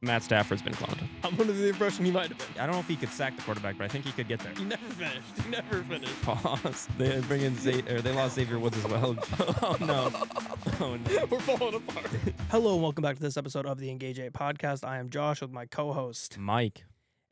Matt Stafford's been cloned. I'm under the impression he might have been. I don't know if he could sack the quarterback, but I think he could get there. He never finished. Pause. They bring in they lost Xavier Woods as well. Oh no. Oh no. We're falling apart. Hello and welcome back to this episode of the Engage 8 podcast. I am Josh with my co-host Mike.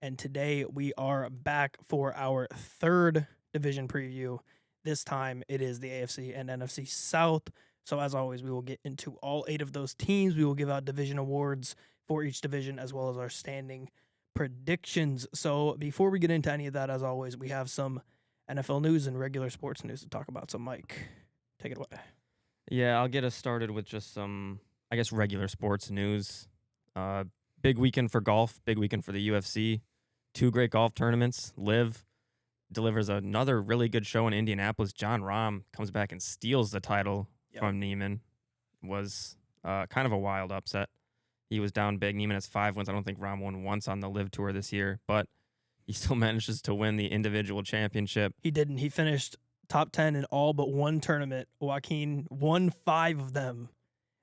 And today we are back for our third division preview. This time it is the AFC and NFC South. So as always, we will get into all 8 of those teams. We will give out division awards for each division as well as our standing predictions. So before we get into any of that, as always, we have some NFL news and regular sports news to talk about. So Mike, take it away. Yeah, I'll get us started with just some, I guess, regular sports news. Big weekend for golf, big weekend for the UFC. 2 great golf tournaments. Liv delivers another really good show in Indianapolis. John Rahm comes back and steals the title from Neiman. Was kind of a wild upset. He was down big. Neiman has 5 wins. I don't think Rahm won once on the Liv Tour this year, but he still manages to win the individual championship. He didn't. He finished top 10 in all but one tournament. Joaquin won 5 of them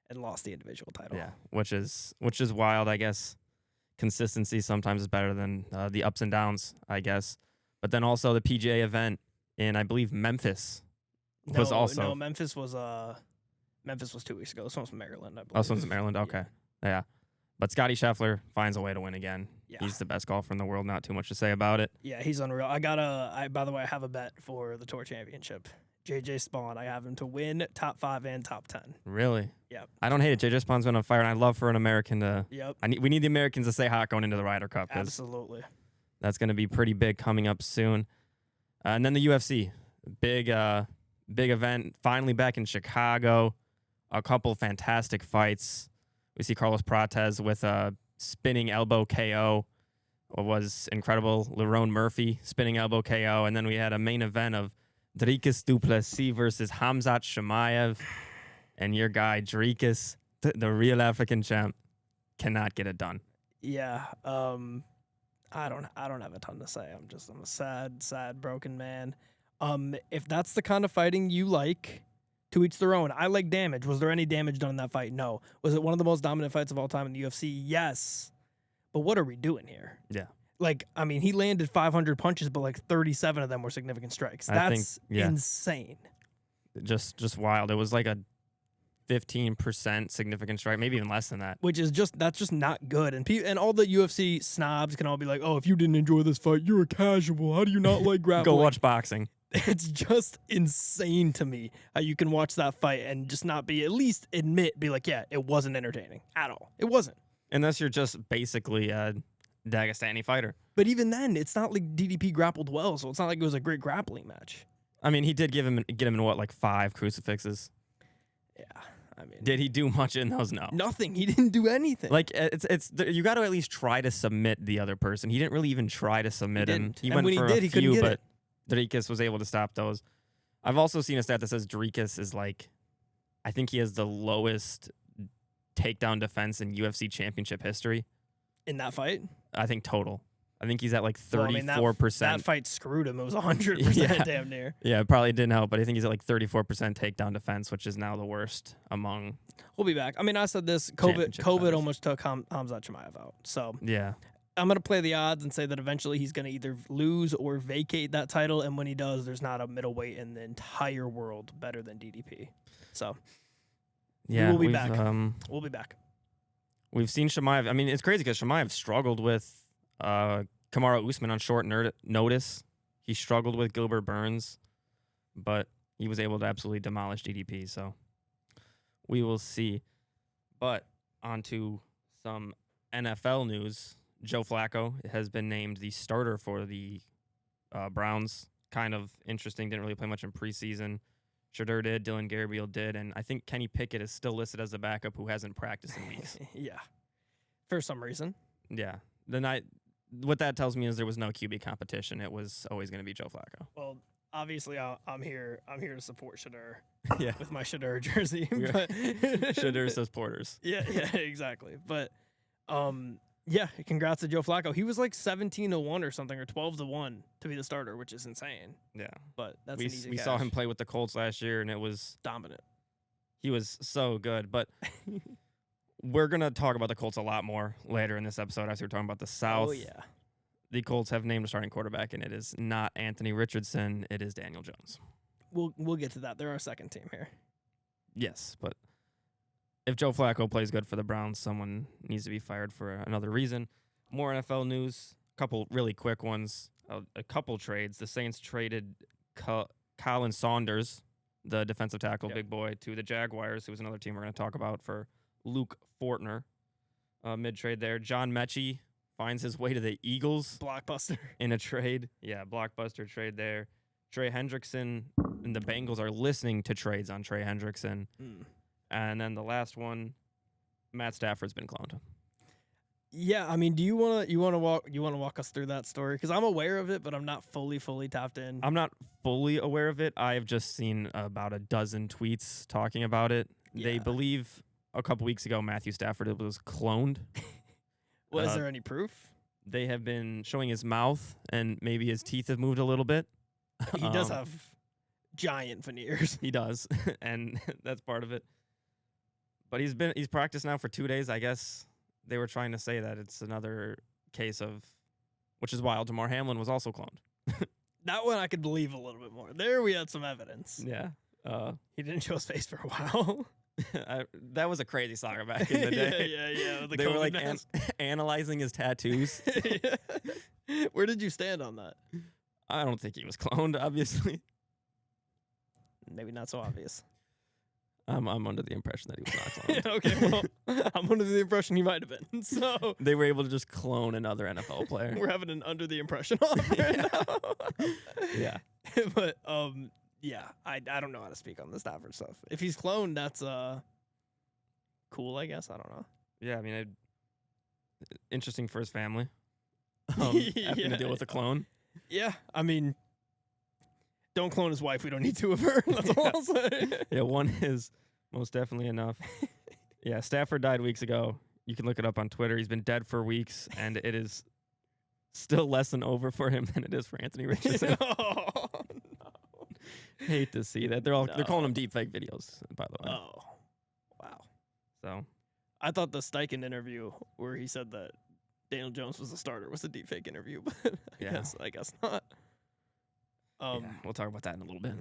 and lost the individual title. Yeah, which is wild, I guess. Consistency sometimes is better than the ups and downs, I guess. But then also the PGA event in, I believe, Memphis was also. No, Memphis was 2 weeks ago. This one's Maryland, I believe. Oh, this one's Maryland? Okay. Yeah. But Scotty Scheffler finds a way to win again. Yeah. He's the best golfer in the world. Not too much to say about it. Yeah, he's unreal. By the way, I have a bet for the Tour Championship. JJ Spawn, I have him to win top 5 and top 10. Really? Yep. I don't hate it. JJ Spawn's been on fire, and I'd love for an American to. Yep. We need the Americans to stay hot going into the Ryder Cup. Absolutely. That's going to be pretty big coming up soon. And then the UFC, big event, finally back in Chicago. A couple fantastic fights. We see Carlos Prates with a spinning elbow KO. It was incredible. Lerone Murphy spinning elbow KO. And then we had a main event of Dricus du Plessis versus Khamzat Chimaev. And your guy, Dricus, the real African champ, cannot get it done. Yeah. I don't have a ton to say. I'm a sad, broken man. If that's the kind of fighting you like, to each their own. I like damage. Was there any damage done in that fight? No. Was it one of the most dominant fights of all time in the UFC? Yes. But what are we doing here? Yeah. He landed 500 punches, but 37 of them were significant strikes. That's insane. Just wild. It was like a 15% significant strike, maybe even less than that. That's just not good. And all the UFC snobs can all be like, oh, if you didn't enjoy this fight, you're a casual. How do you not like grappling? Go watch boxing. It's just insane to me how you can watch that fight and just not be, at least be like, yeah, it wasn't entertaining at all. It wasn't. Unless you're just basically a Dagestani fighter. But even then, it's not like DDP grappled well, so it's not like it was a great grappling match. I mean, he did get him in what, 5 crucifixes? Yeah. Did he do much in those? No. Nothing. He didn't do anything. You got to at least try to submit the other person. He didn't really even try to submit him. He went for a few, but Dricus was able to stop those. I've also seen a stat that says Dricus is I think he has the lowest takedown defense in UFC championship history. In that fight? I think total. I think he's at 34%. That fight screwed him. It was 100% damn near. Yeah, it probably didn't help, but I think he's at 34% takedown defense, which is now the worst among. We'll be back. I said this. COVID almost took Khamzat Chimaev out. So yeah. I'm going to play the odds and say that eventually he's going to either lose or vacate that title. And when he does, there's not a middleweight in the entire world better than DDP. So yeah, we'll be back. We'll be back. We've seen Chimaev. It's crazy because Chimaev struggled with Kamaru Usman on short notice. He struggled with Gilbert Burns, but he was able to absolutely demolish DDP. So we will see. But on to some NFL news. Joe Flacco has been named the starter for the Browns. Kind of interesting. Didn't really play much in preseason. Shedeur did. Dylan Gabriel did. And I think Kenny Pickett is still listed as the backup who hasn't practiced in weeks. Yeah. For some reason. Yeah. What that tells me is there was no QB competition. It was always going to be Joe Flacco. Well, obviously, I'm here to support Shedeur. Yeah. With my Shedeur jersey. Shedeur says Porters. Yeah, exactly. But yeah, congrats to Joe Flacco. He was 17-1 or something, or 12-1 to be the starter, which is insane. Yeah. But that's an easy We saw him play with the Colts last year, and it was dominant. He was so good. But we're going to talk about the Colts a lot more later in this episode as we're talking about the South. Oh, yeah. The Colts have named a starting quarterback, and it is not Anthony Richardson. It is Daniel Jones. We'll get to that. They're our second team here. Yes, but if Joe Flacco plays good for the Browns, someone needs to be fired for another reason. More NFL news, a couple really quick ones, a couple trades. The Saints traded Colin Saunders, the defensive tackle, big boy, to the Jaguars, who was another team we're going to talk about, for Luke Fortner. Mid-trade there. John Mechie finds his way to the Eagles. Blockbuster. In a trade. Yeah, blockbuster trade there. Trey Hendrickson and the Bengals are listening to trades on Trey Hendrickson. And then the last one, Matt Stafford's been cloned. Yeah, I mean, do you want to walk us through that story? Because I'm aware of it, but I'm not fully tapped in. I'm not fully aware of it. I've just seen about a dozen tweets talking about it. Yeah. They believe a couple weeks ago Matthew Stafford was cloned. Is there any proof? They have been showing his mouth, and maybe his teeth have moved a little bit. He does have giant veneers. He does, and that's part of it. But he's practiced now for 2 days. I guess they were trying to say that it's another case of, which is wild, Damar Hamlin was also cloned. That one I could believe a little bit more. There we had some evidence. Yeah. He didn't show his face for a while. That was a crazy saga back in the day. Yeah. They were like analyzing his tattoos. Yeah. Where did you stand on that? I don't think he was cloned, obviously. Maybe not so obvious. I'm under the impression that he was not cloned. Okay, well, I'm under the impression he might have been. So they were able to just clone another NFL player. We're having an under the impression off right now. Yeah. But yeah, I don't know how to speak on the Stafford stuff. If he's cloned, that's cool, I guess. I don't know. Yeah, I mean, interesting for his family. Having to deal with a clone. Yeah, I mean, don't clone his wife. We don't need two of her. That's all I'll say. Yeah, one is most definitely enough. Yeah, Stafford died weeks ago. You can look it up on Twitter. He's been dead for weeks, and it is still less than over for him than it is for Anthony Richardson. No. Hate to see that. They're calling him deepfake videos, by the way. Oh, wow. So I thought the Steichen interview where he said that Daniel Jones was a starter was a deepfake interview, but I guess not. Yeah, we'll talk about that in a little bit.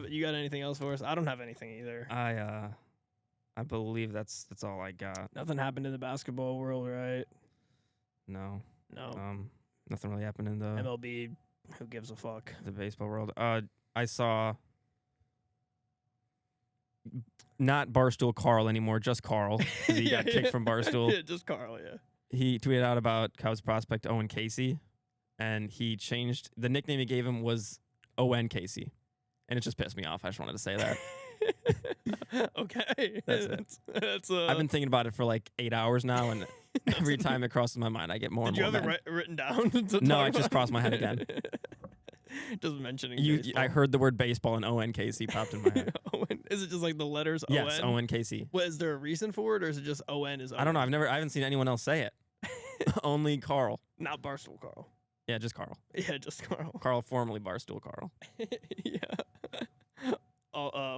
You got anything else for us? I don't have anything either. I believe that's all I got. Nothing happened in the basketball world, right? No. No. Nothing really happened in the MLB. Who gives a fuck? The baseball world. I saw not Barstool Carl anymore, just Carl. 'Cause he got kicked from Barstool. Yeah, just Carl, yeah. He tweeted out about Cubs prospect Owen Casey, and he changed the nickname he gave him was Owen Casey, and it just pissed me off. I just wanted to say that. Okay. That's I've been thinking about it for like 8 hours now, and every time it crosses my mind, I get more and more. Did you have it written down? No, it just crossed my head again. Just mentioning baseball. I heard the word baseball and Owen Casey popped in my head. Owen, is it just like the letters ON? Yes, Owen Casey. What, is there a reason for it, or is it just ON is ON? I don't know. I haven't seen anyone else say it. Only Carl. Not Barstool Carl. Yeah, just Carl. Yeah, just Carl. Carl, formerly Barstool Carl. Yeah.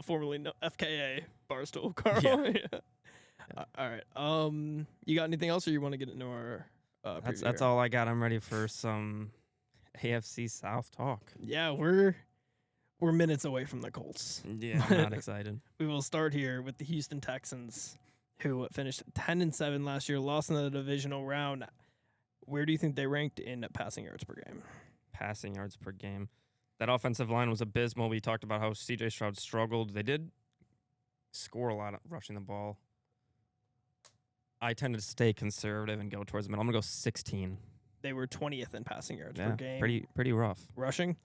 Formerly FKA Barstool Carl. Yeah. All right. You got anything else, or you want to get into our That's all I got. I'm ready for some AFC South talk. Yeah, we're minutes away from the Colts. Yeah, I'm not excited. We will start here with the Houston Texans, who finished 10-7 last year, lost in the divisional round. Where do you think they ranked in passing yards per game? Passing yards per game. That offensive line was abysmal. We talked about how CJ Stroud struggled. They did score a lot rushing the ball. I tended to stay conservative and go towards the middle. I'm going to go 16. They were 20th in passing yards per game. Pretty rough. Rushing?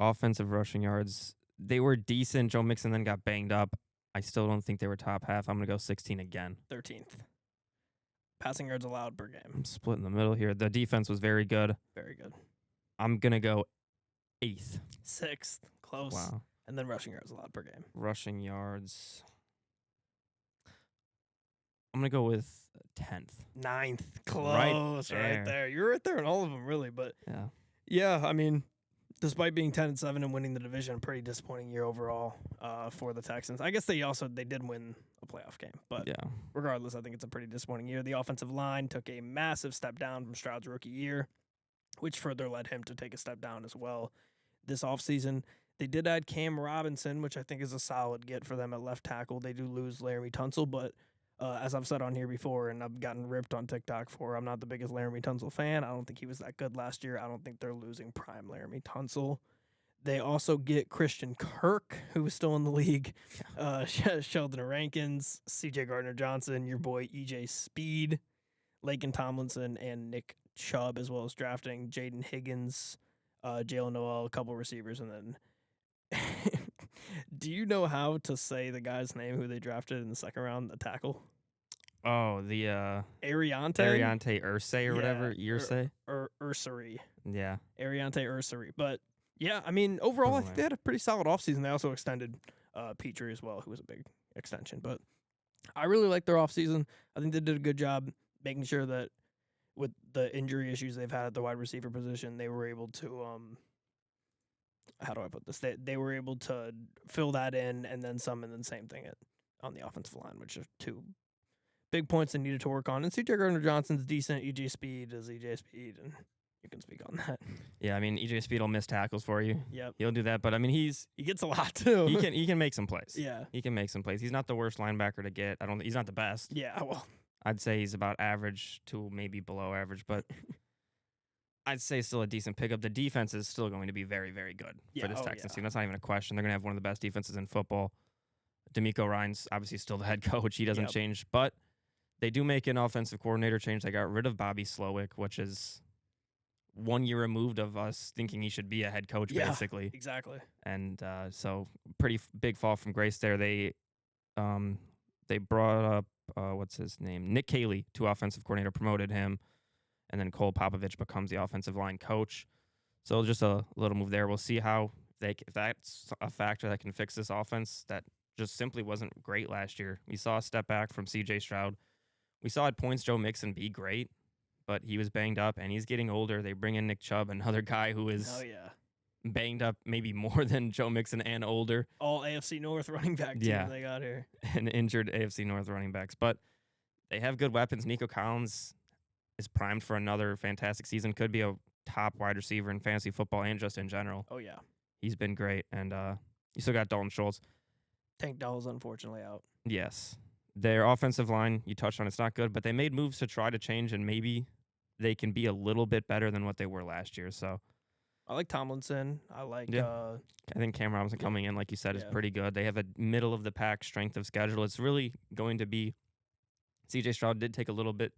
Offensive rushing yards. They were decent. Joe Mixon then got banged up. I still don't think they were top half. I'm going to go 16 again. 13th. Passing yards allowed per game. I'm split in the middle here. The defense was very good. Very good. I'm going to go 8th. 6th. Close. Wow. And then rushing yards allowed per game. Rushing yards. I'm going to go with 10th. 9th. Close. Right there. You're right there in all of them, really. But yeah, I mean, Despite being 10-7 and winning the division, pretty disappointing year overall for the Texans. I guess they did win a playoff game, but Yeah. regardless, I think it's a pretty disappointing year. The offensive line took a massive step down from Stroud's rookie year, which further led him to take a step down as well this offseason. They did add Cam Robinson, which I think is a solid get for them at left tackle. They do lose Laramie Tunsil, but as I've said on here before, and I've gotten ripped on TikTok for, I'm not the biggest Laramie Tunsil fan. I don't think he was that good last year. I don't think they're losing prime Laramie Tunsil. They also get Christian Kirk, who is still in the league, Sheldon Rankins, C.J. Gardner-Johnson, your boy E.J. Speed, Laken Tomlinson, and Nick Chubb, as well as drafting Jaden Higgins, Jalen Noel, a couple receivers, and then do you know how to say the guy's name who they drafted in the second round, the tackle? Oh, the Ariante Irsay or whatever. Irsay? Ursary. Yeah. Ariante Ursary. But yeah, I mean, overall, I think they had a pretty solid offseason. They also extended Petrie as well, who was a big extension. But I really like their offseason. I think they did a good job making sure that with the injury issues they've had at the wide receiver position, they were able to how do I put this? They were able to fill that in and then some, and then same thing on the offensive line, which are two big points they needed to work on. And C.J. Gardner-Johnson's decent. EJ Speed is EJ Speed, and you can speak on that. Yeah, I mean, EJ Speed will miss tackles for you. Yep. He'll do that, but I mean, he gets a lot too. he can make some plays. Yeah. He can make some plays. He's not the worst linebacker to get. He's not the best. Yeah, well, I'd say he's about average to maybe below average, but I'd say still a decent pickup. The defense is still going to be very, very good for this Texans team. That's not even a question. They're going to have one of the best defenses in football. D'Amico Ryan's obviously still the head coach. He doesn't change, but they do make an offensive coordinator change. They got rid of Bobby Slowick, which is 1 year removed of us thinking he should be a head coach, basically. Exactly. And so pretty big fall from grace there. They brought up, what's his name? Nick Caley to offensive coordinator, promoted him. And then Cole Popovich becomes the offensive line coach. So just a little move there. We'll see how if that's a factor that can fix this offense that just simply wasn't great last year. We saw a step back from C.J. Stroud. We saw at points Joe Mixon be great, but he was banged up, and he's getting older. They bring in Nick Chubb, another guy who is banged up maybe more than Joe Mixon and older. All AFC North running back team they got here. And injured AFC North running backs. But they have good weapons. Nico Collins is primed for another fantastic season. Could be a top wide receiver in fantasy football and just in general. Oh, yeah. He's been great. And you still got Dalton Schultz. Tank Dell's unfortunately out. Yes. Their offensive line, you touched on, it's not good, but they made moves to try to change, and maybe they can be a little bit better than what they were last year. So I like Tomlinson. I like I think Cam Robinson coming in, like you said, is pretty good. They have a middle-of-the-pack strength of schedule. It's really going to be C.J. Stroud did take a little bit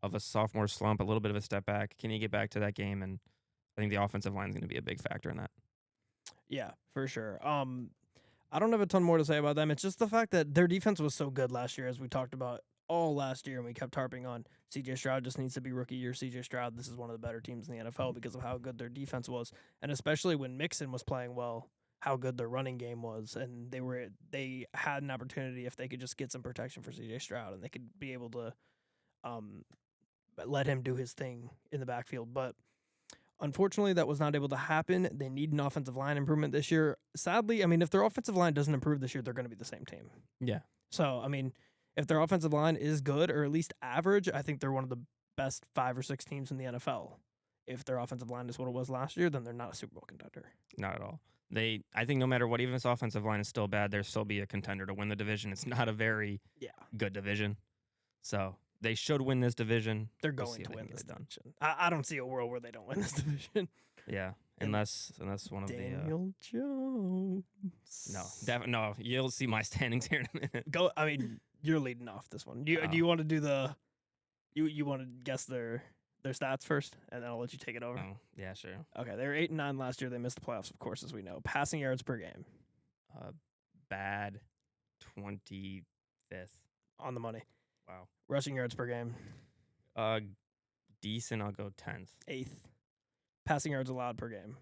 of a sophomore slump, a little bit of a step back. Can he get back to that game? And I think the offensive line is going to be a big factor in that. Yeah, for sure. I don't have a ton more to say about them. It's just the fact that their defense was so good last year, as we talked about all last year, and we kept harping on C.J. Stroud just needs to be rookie year C.J. Stroud. This is one of the better teams in the NFL because of how good their defense was, and especially when Mixon was playing well, how good their running game was, and they had an opportunity if they could just get some protection for C.J. Stroud, and they could be able to let him do his thing in the backfield. But unfortunately, that was not able to happen. They need an offensive line improvement this year. Sadly, I mean, if their offensive line doesn't improve this year, they're going to be the same team. Yeah. So, I mean, if their offensive line is good or at least average, I think they're one of the best 5 or 6 teams in the NFL. If their offensive line is what it was last year, then they're not a Super Bowl contender. Not at all. I think no matter what, even if this offensive line is still bad, they'll still be a contender to win the division. It's not a very good division. So they should win this division. They're going to win this division. I don't see a world where they don't win this division. Yeah, unless one of Daniel Jones. No, you'll see my standings here in a minute. I mean, you're leading off this one. Do you want to do the? You want to guess their stats first, and then I'll let you take it over. Oh, yeah, sure. Okay, they were 8-9 last year. They missed the playoffs, of course, as we know. Passing yards per game. Bad 25th. On the money. Wow. Rushing yards per game. Decent. I'll go 10th. 8th. Passing yards allowed per game.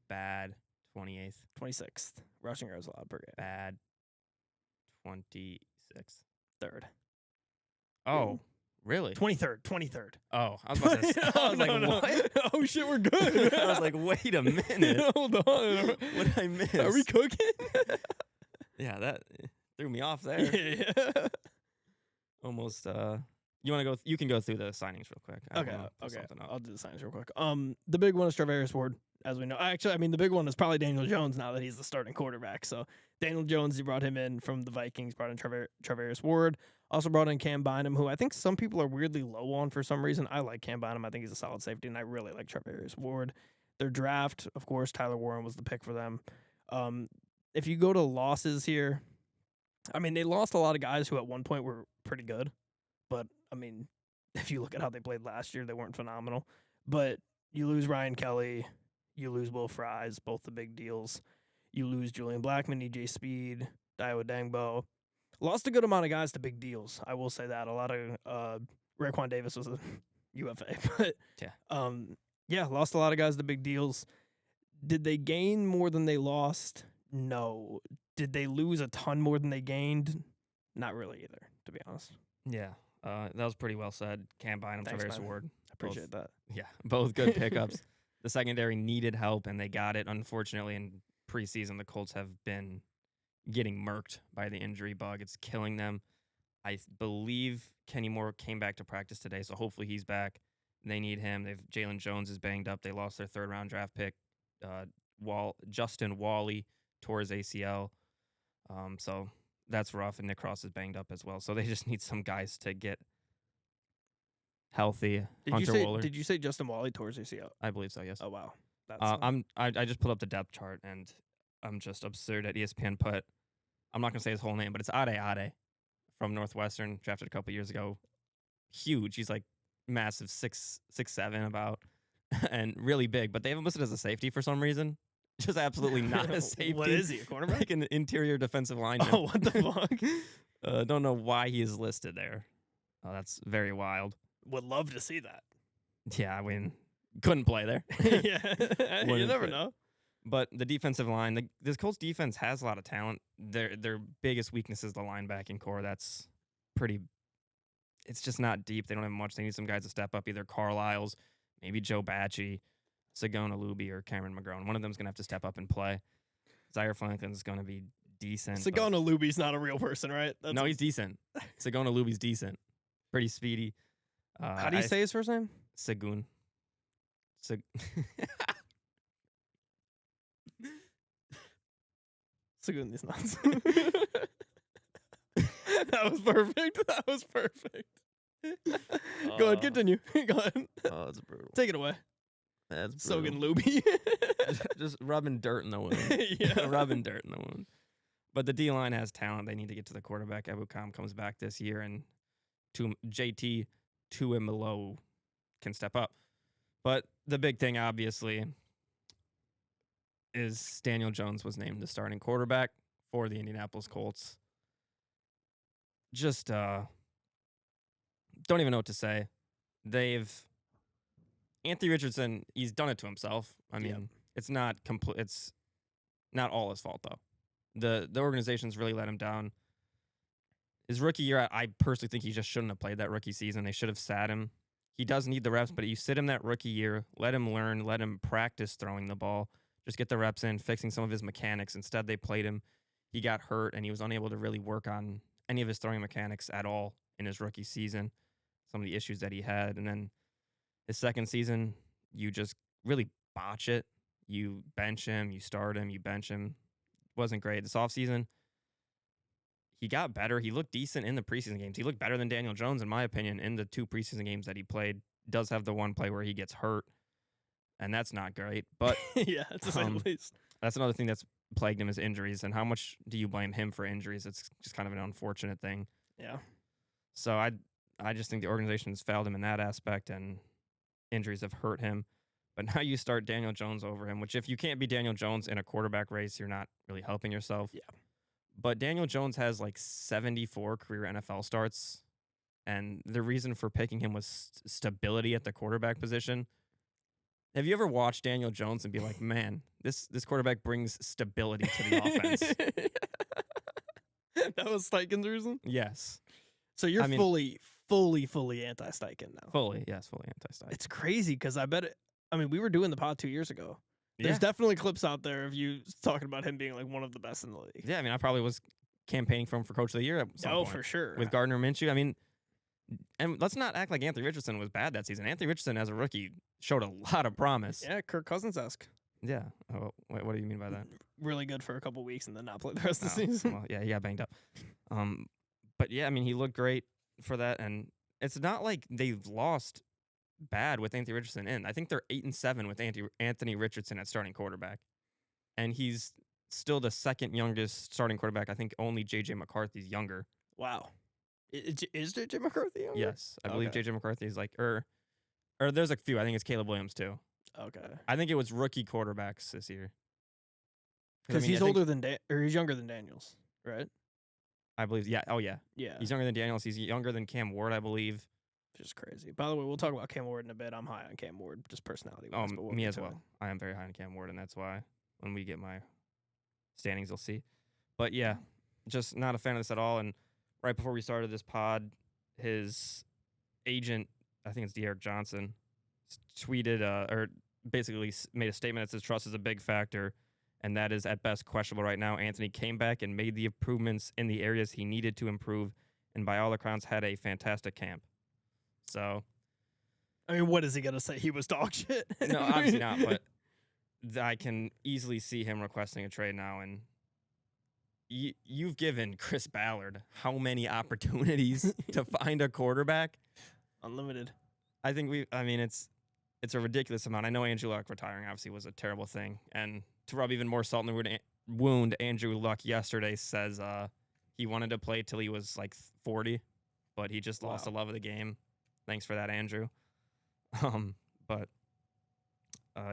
Bad 28th. 26th. Rushing yards allowed per game. Bad 26th. 3rd. Oh, Really? 23rd. Oh, I was about to say, I was what? Oh, shit, we're good. I was like, wait a minute. Hold on. What did I miss? Are we cooking? Yeah, that threw me off there. Yeah. Almost, you want to go, you can go through the signings real quick. Okay. I'll do the signings real quick. The big one is Trevor Ward, as we know. Actually, I mean, the big one is probably Daniel Jones now that he's the starting quarterback. So Daniel Jones, you brought him in from the Vikings, brought in Trevor Ward. Also brought in Cam Bynum, who I think some people are weirdly low on for some reason. I like Cam Bynum. I think he's a solid safety, and I really like Trevor Ward. Their draft, of course, Tyler Warren was the pick for them. If you go to losses here, I mean, they lost a lot of guys who at one point were pretty good. But, I mean, if you look at how they played last year, they weren't phenomenal. But you lose Ryan Kelly, you lose Will Fries, both the big deals. You lose Julian Blackmon, EJ Speed, Dayo Dangbo. Lost a good amount of guys to big deals. I will say that. A lot of Raekwon Davis was a UFA. But, lost a lot of guys to big deals. Did they gain more than they lost? No. Did they lose a ton more than they gained? Not really either, to be honest. Yeah. That was pretty well said. Cam Bynum, Trevor Ward. I appreciate that. Yeah, both good pickups. The secondary needed help, and they got it. Unfortunately, in preseason, the Colts have been getting murked by the injury bug. It's killing them. I believe Kenny Moore came back to practice today, so hopefully he's back. They need him. Jalen Jones is banged up. They lost their third-round draft pick. Justin Wally tore his ACL. So that's rough, and Nick Cross is banged up as well. So they just need some guys to get healthy. Did you say Justin Wally tore his ACL? I believe so, yes. Oh, wow. I just put up the depth chart, and I'm just absurd at ESPN put, I'm not going to say his whole name, but it's Ade from Northwestern, drafted a couple years ago. Huge. He's like massive, 6'7" about, and really big, but they have him listed as a safety for some reason. Just absolutely not a safety. What is he, a cornerback? Like an interior defensive lineman. Oh, what the fuck? Don't know why he is listed there. Oh, that's very wild. Would love to see that. Yeah, I mean, couldn't play there. Yeah, you never know. But the defensive line, this Colts defense has a lot of talent. Their biggest weakness is the linebacking core. That's pretty. It's just not deep. They don't have much. They need some guys to step up. Either Carlisle's, maybe Joe Bacci, Sagona Luby, or Cameron McGrone. One of them's gonna have to step up and play. Zaire Franklin's gonna be decent. Sagona Luby's not a real person, right? No, he's decent. Sagona Luby's decent. Pretty speedy. How do you say his first name? Sagoon. Sagoon these nuts. That was perfect. Go ahead, continue. Go ahead. Oh, that's brutal. Take it away. That's brutal. Sogan Luby. Just rubbing dirt in the wound. Yeah. Rubbing dirt in the wound. But the D-line has talent. They need to get to the quarterback. Ebukam comes back this year, and JT Tuimoloau can step up. But the big thing, obviously, is Daniel Jones was named the starting quarterback for the Indianapolis Colts. Just don't even know what to say. Anthony Richardson, he's done it to himself. I mean, It's not complete. It's not all his fault though. The organization's really let him down. His rookie year, I personally think he just shouldn't have played that rookie season. They should have sat him. He does need the reps, but you sit him that rookie year, let him learn, let him practice throwing the ball, just get the reps in, fixing some of his mechanics. Instead, they played him. He got hurt, and he was unable to really work on any of his throwing mechanics at all in his rookie season, some of the issues that he had. And then his second season, you just really botch it. You bench him, you start him, you bench him. Wasn't great. This offseason, he got better. He looked decent in the preseason games. He looked better than Daniel Jones, in my opinion, in the 2 preseason games that he played. Does have the one play where he gets hurt, and that's not great. But yeah, to say the least. That's another thing that's plagued him is injuries. And how much do you blame him for injuries? It's just kind of an unfortunate thing. Yeah. So I just think the organization has failed him in that aspect, and injuries have hurt him. But now you start Daniel Jones over him, which if you can't be Daniel Jones in a quarterback race, you're not really helping yourself. Yeah. But Daniel Jones has like 74 career NFL starts, and the reason for picking him was stability at the quarterback position. Have you ever watched Daniel Jones and be like, man, this quarterback brings stability to the offense? That was Steichen's reason? Yes. So you're fully fully anti-Steichen now. Fully anti-Steichen. It's crazy because we were doing the pod 2 years ago. There's Yeah. definitely clips out there of you talking about him being like one of the best in the league. Yeah, I mean, I probably was campaigning for him for Coach of the Year at some point. For sure. With Gardner Minshew. I mean, and let's not act like Anthony Richardson was bad that season. Anthony Richardson, as a rookie, showed a lot of promise. Yeah, Kirk Cousins-esque. Yeah. Oh, wait, what do you mean by that? Really good for a couple weeks and then not play the rest of the season. Well, yeah, he got banged up. But yeah, I mean, he looked great for that, and it's not like they've lost bad with Anthony Richardson in. I think they're 8-7 with Anthony Richardson at starting quarterback, and he's still the second youngest starting quarterback. I think only J.J. McCarthy's younger. Wow. Is J.J. McCarthy younger? Yes, I believe Okay. J.J. McCarthy is like, or there's a few. I think it's Caleb Williams too. Okay. I think it was rookie quarterbacks this year. Because I mean, he's I think- older than he's younger than Daniels, right? I believe. Yeah. Oh yeah. Yeah. He's younger than Daniels. He's younger than Cam Ward, I believe. Just crazy. By the way, we'll talk about Cam Ward in a bit. I'm high on Cam Ward, just personality. Oh, me as well. I am very high on Cam Ward, and that's why when we get my standings, you'll see. But yeah, just not a fan of this at all. And right before we started this pod, his agent, I think it's De'Aaron Johnson, tweeted or basically made a statement that says trust is a big factor, and that is at best questionable right now. Anthony came back and made the improvements in the areas he needed to improve, and by all accounts had a fantastic camp. So, I mean, what is he gonna say? He was dog shit. no, obviously not. But I can easily see him requesting a trade now. And you've given Chris Ballard how many opportunities to find a quarterback? Unlimited. I think it's a ridiculous amount. I know Andrew Luck retiring obviously was a terrible thing, and to rub even more salt in the wound, Andrew Luck yesterday says he wanted to play till he was like 40, but he just lost the love of the game. Thanks for that, Andrew. But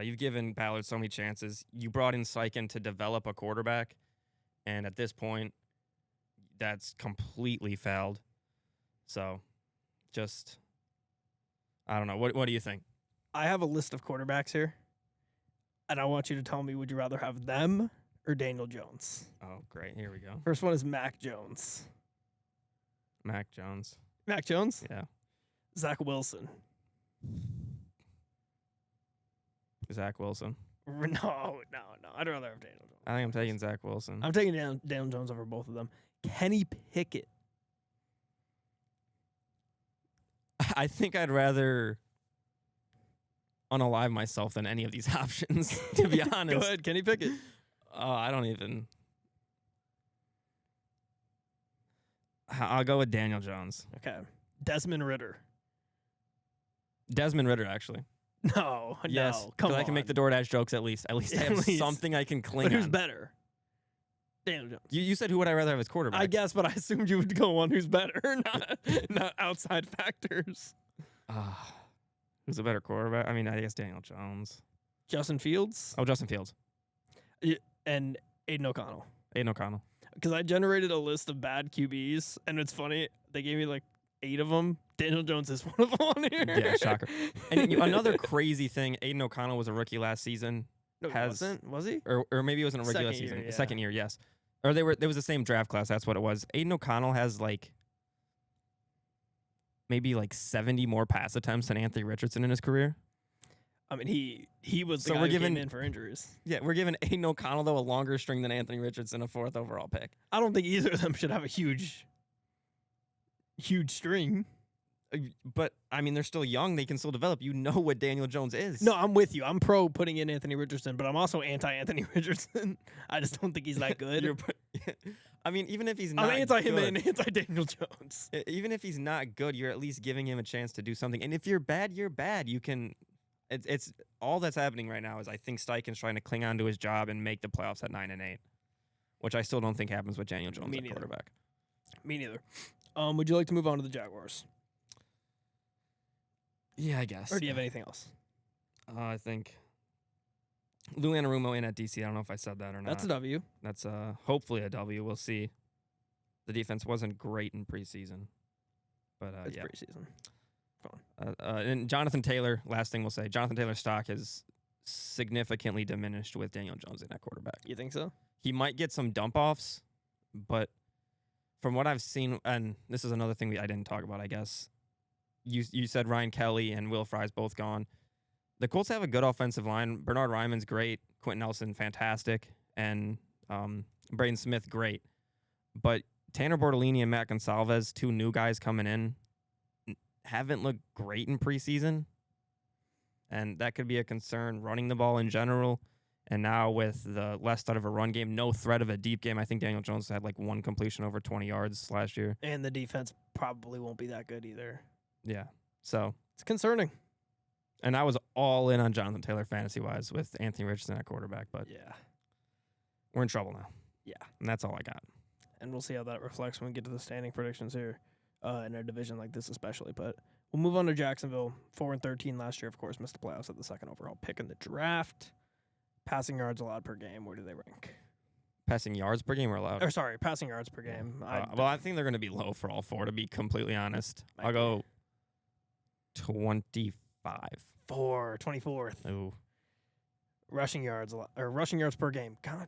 you've given Ballard so many chances. You brought in Steichen to develop a quarterback, and at this point, that's completely failed. So, just I don't know. What do you think? I have a list of quarterbacks here, and I want you to tell me: would you rather have them or Daniel Jones? Oh, great. Here we go. First one is Mac Jones. Mac Jones. Mac Jones? Yeah. Zach Wilson. Zach Wilson. No. I'd rather have Daniel Jones. I think I'm taking Zach Wilson. I'm taking Daniel Jones over both of them. Kenny Pickett. I think I'd rather unalive myself than any of these options, to be honest. Go ahead, Kenny Pickett. I don't even. I'll go with Daniel Jones. Okay. Desmond Ridder. Desmond Ritter, actually. No, Yes, no. Come on. I can make the DoorDash jokes at least. At least I have something I can cling But who's on. better? Daniel Jones. You said who would I rather have as quarterback? I guess, but I assumed you would go on who's better, not outside factors. Who's a better quarterback? I mean, I guess Daniel Jones. Justin Fields Oh, Justin Fields. and Aiden O'Connell. Aiden O'Connell. Because I generated a list of bad QBs, and it's funny. They gave me like 8 of them. Daniel Jones is one of them on here. Yeah, shocker. And another crazy thing, Aiden O'Connell was a rookie last season. No, he wasn't. Was he? Or maybe it wasn't a rookie last Second year, season. yeah. Second year, yes. Or there was the same draft class. That's what it was. Aiden O'Connell has like maybe like 70 more pass attempts than Anthony Richardson in his career. I mean, he was the So guy we're who came giving- in for injuries. Yeah, we're giving Aiden O'Connell, though, a longer string than Anthony Richardson, a 4th overall pick. I don't think either of them should have a huge string. But, I mean, they're still young. They can still develop. You know what Daniel Jones is. No, I'm with you. I'm pro putting in Anthony Richardson, but I'm also anti-Anthony Richardson. I just don't think he's that good. I mean, even if he's not I'm anti him good, and anti-Daniel Jones. even if he's not good, you're at least giving him a chance to do something. And if you're bad, you're bad. You can. It's all that's happening right now is I think Steichen's trying to cling on to his job and make the playoffs at 9-8, which I still don't think happens with Daniel Jones Me at neither. quarterback. Me neither. Would you like to move on to the Jaguars? Yeah, I guess. Or do you have anything else? I think Lou Anarumo in at DC. I don't know if I said that or not. That's a W. That's hopefully a W. We'll see. The defense wasn't great in preseason, but It's yeah. preseason. And Jonathan Taylor, last thing we'll say, Jonathan Taylor's stock has significantly diminished with Daniel Jones in that quarterback. You think so? He might get some dump offs, but from what I've seen, and this is another thing I didn't talk about, I guess, you said Ryan Kelly and Will Fry's both gone. The Colts have a good offensive line. Bernard Ryman's great. Quentin Nelson, fantastic. And Braden Smith, great. But Tanner Bortolini and Matt Gonsalves, two new guys coming in, haven't looked great in preseason. And that could be a concern running the ball in general. And now with the less threat of a run game, no threat of a deep game. I think Daniel Jones had like one completion over 20 yards last year. And the defense probably won't be that good either. Yeah. So it's concerning. And I was all in on Jonathan Taylor fantasy-wise with Anthony Richardson at quarterback. But yeah, we're in trouble now. Yeah. And that's all I got. And we'll see how that reflects when we get to the standing predictions here in a division like this especially. But we'll move on to Jacksonville. 4-13 last year, of course, missed the playoffs at the second overall pick in the draft. Passing yards allowed per game. Where do they rank? Passing yards per game or allowed? Or sorry, passing yards per game. Well, I think they're going to be low for all four, to be completely honest. I'll go 25. 24th. Ooh. Rushing yards per game. God.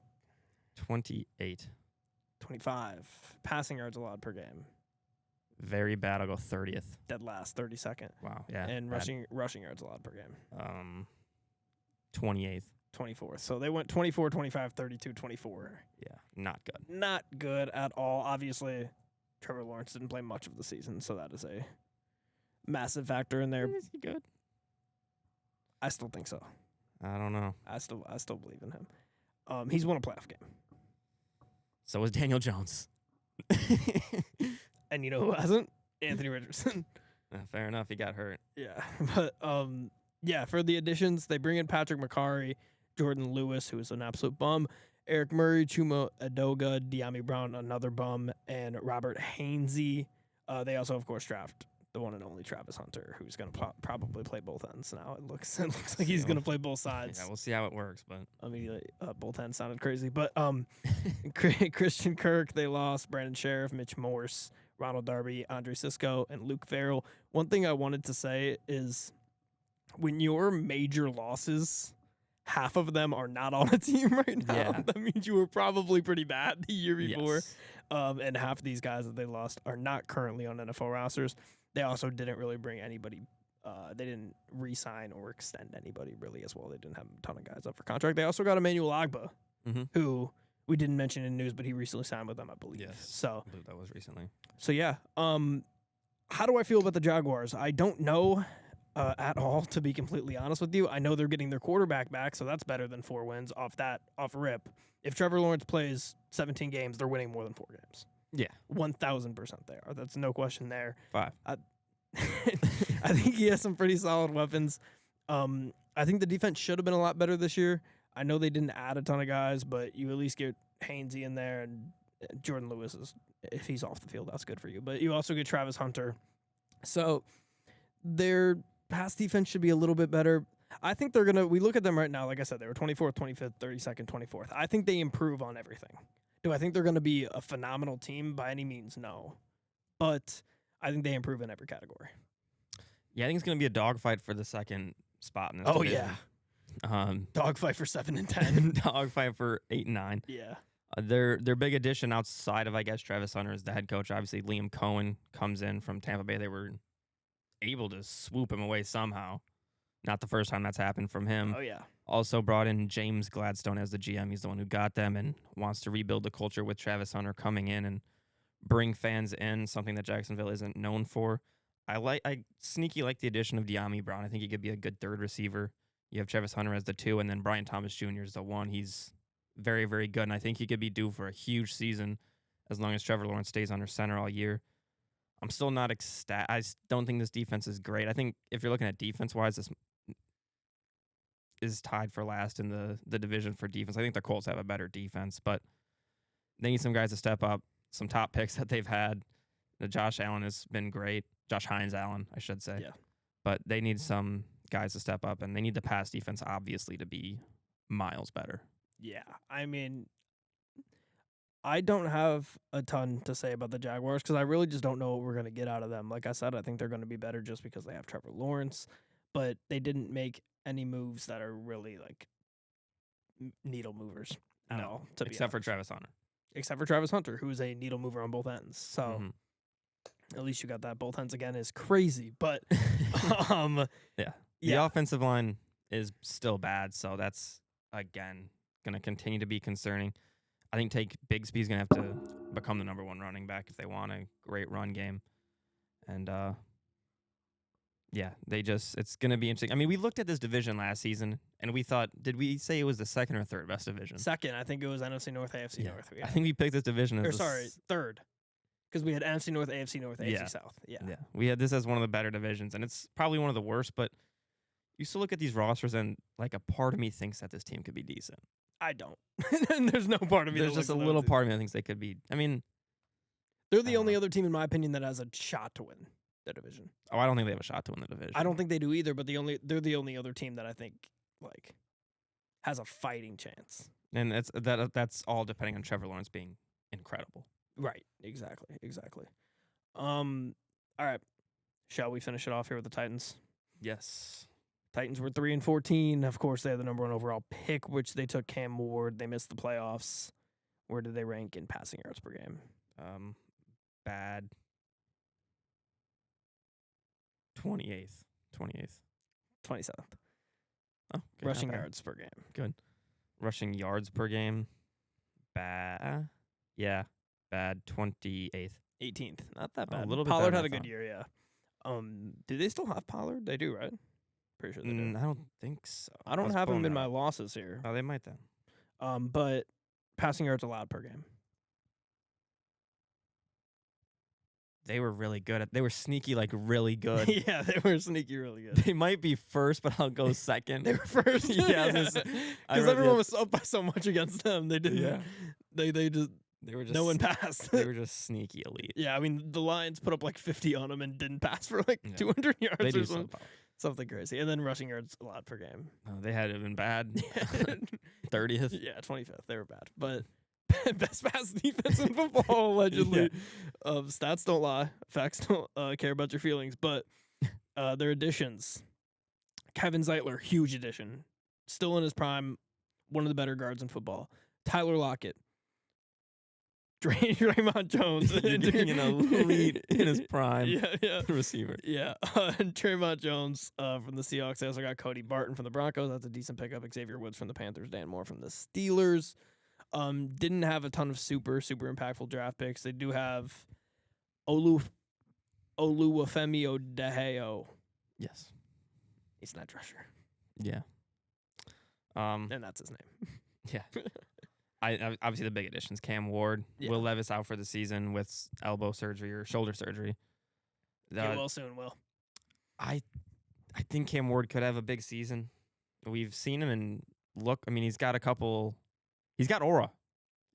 28. 25. Passing yards allowed per game. Very bad. I'll go 30th. Dead last, 32nd. Wow. Yeah. And rushing yards allowed per game. 28th. 24th. So they went 24, 25, 32, 24. Yeah, not good. Not good at all. Obviously, Trevor Lawrence didn't play much of the season, so that is a massive factor in there. Is he good? I still think so. I don't know. I still believe in him. He's won a playoff game. So is Daniel Jones. And you know who hasn't? Anthony Richardson. Fair enough. He got hurt. Yeah. But yeah, for the additions, they bring in Patrick McCarry, Jordan Lewis, who is an absolute bum, Eric Murray, Chuma Adoga, De'Ami Brown, another bum, and Robert Hainsey. They also, of course, draft the one and only Travis Hunter, who's going to probably play both ends now. It looks like he's going to play both sides. Yeah, we'll see how it works. But I mean, both ends sounded crazy. But Christian Kirk, they lost. Brandon Sheriff, Mitch Morse, Ronald Darby, Andre Sisco, and Luke Farrell. One thing I wanted to say is when your major losses, half of them are not on a team right now. Yeah. That means you were probably pretty bad the year before. Yes. And half of these guys that they lost are not currently on NFL rosters. They also didn't really bring anybody. They didn't re-sign or extend anybody really as well. They didn't have a ton of guys up for contract. They also got Emmanuel Ogbah, who we didn't mention in news, but he recently signed with them, I believe. Yes. So I believe that was recently. So yeah. How do I feel about the Jaguars? I don't know at all, to be completely honest with you. I know they're getting their quarterback back, so that's better than 4 wins off rip. If Trevor Lawrence plays 17 games, they're winning more than 4 games. Yeah. 1,000% they are. That's no question there. 5. I think he has some pretty solid weapons. I think the defense should have been a lot better this year. I know they didn't add a ton of guys, but you at least get Hainsey in there, and Jordan Lewis is, if he's off the field, that's good for you. But you also get Travis Hunter. So their pass defense should be a little bit better. I think they're going to, we look at them right now, like I said, they were 24th, 25th, 32nd, 24th. I think they improve on everything. Do I think they're going to be a phenomenal team? By any means, no. But I think they improve in every category. Yeah, I think it's going to be a dogfight for the second spot in this division. Yeah. Dogfight for 7 and 10. Dogfight for 8 and 9. Yeah. Their big addition outside of, I guess, Travis Hunter is the head coach. Obviously, Liam Cohen comes in from Tampa Bay. They were able to swoop him away somehow. Not the first time that's happened from him. Oh, yeah. Also brought in James Gladstone as the GM. He's the one who got them and wants to rebuild the culture with Travis Hunter coming in and bring fans in, something that Jacksonville isn't known for. I sneaky like the addition of De'Ami Brown. I think he could be a good third receiver. You have Travis Hunter as the 2, and then Brian Thomas Jr. is the 1. He's very, very good, and I think he could be due for a huge season as long as Trevor Lawrence stays under center all year. I'm still not ecstatic. I don't think this defense is great. I think if you're looking at defense-wise, this is tied for last in the division for defense. I think the Colts have a better defense, but they need some guys to step up, some top picks that they've had. Josh Allen has been great. Josh Hines Allen, I should say. Yeah. But they need some guys to step up, and they need the pass defense, obviously, to be miles better. Yeah. I mean, I don't have a ton to say about the Jaguars because I really just don't know what we're going to get out of them. Like I said, I think they're going to be better just because they have Trevor Lawrence, but they didn't make any moves that are really like needle movers at all. Except for Travis Hunter. Except for Travis Hunter, who's a needle mover on both ends. So At least you got that. Both ends again is crazy, but The offensive line is still bad, so that's again going to continue to be concerning. I think Bigsby's going to have to become the number one running back if they want a great run game. And it's going to be interesting. I mean, we looked at this division last season and we thought, did we say it was the second or third best division? Second. I think it was NFC North, AFC North. Yeah. I think we picked this division as third. Because we had NFC North, AFC North, AFC South. Yeah. We had this as one of the better divisions, and it's probably one of the worst, but you still look at these rosters and like a part of me thinks that this team could be decent. I don't. There's no part of me. There's just a little part of me that thinks they could be. I mean, they're the only other team, in my opinion, that has a shot to win the division. Oh, I don't think they have a shot to win the division. I don't think they do either, but they're the only other team that I think like has a fighting chance. And that's all depending on Trevor Lawrence being incredible. Right. Exactly. All right. Shall we finish it off here with the Titans? Yes. Titans were 3-14. Of course, they had the number one overall pick, which they took Cam Ward. They missed the playoffs. Where did they rank in passing yards per game? Bad. 28th. 27th. Oh, good, rushing yards per game. Good. Rushing yards per game. Bad. Yeah. Bad. 28th. 18th. Not that bad. A little bit Pollard better had a than I good year, yeah. Do they still have Pollard? They do, right? Pretty sure they do. I don't think so. I don't have him in my losses here. Oh, they might then. But passing yards allowed per game. They were really good. They were sneaky, like really good. Yeah, they were sneaky, really good. They might be first, but I'll go second. They were first. Yeah, because everyone was up by so much against them. They didn't. Yeah. They were just no one passed. They were just sneaky elite. Yeah, I mean the Lions put up like 50 on them and didn't pass for like 200 yards they or do something crazy. And then rushing yards allowed per game. Oh, they had been bad. 30th. Yeah, 25th. They were bad, but best pass defense in football allegedly. Yeah. Stats don't lie. Facts don't care about your feelings. But their additions: Kevin Zeitler, huge addition, still in his prime, one of the better guards in football. Tyler Lockett. Draymond Jones. Being an elite in his prime receiver. Yeah. And Draymond Jones from the Seahawks. They also got Cody Barton from the Broncos. That's a decent pickup. Xavier Woods from the Panthers. Dan Moore from the Steelers. Didn't have a ton of super impactful draft picks. They do have Oluwafemi Odeheo. Yes. He's an edge rusher. Yeah. And that's his name. Yeah. I obviously the big additions: Cam Ward, Will Levis out for the season with elbow surgery or shoulder surgery. Get well soon, Will. I think Cam Ward could have a big season. We've seen him and look. I mean, he's got aura.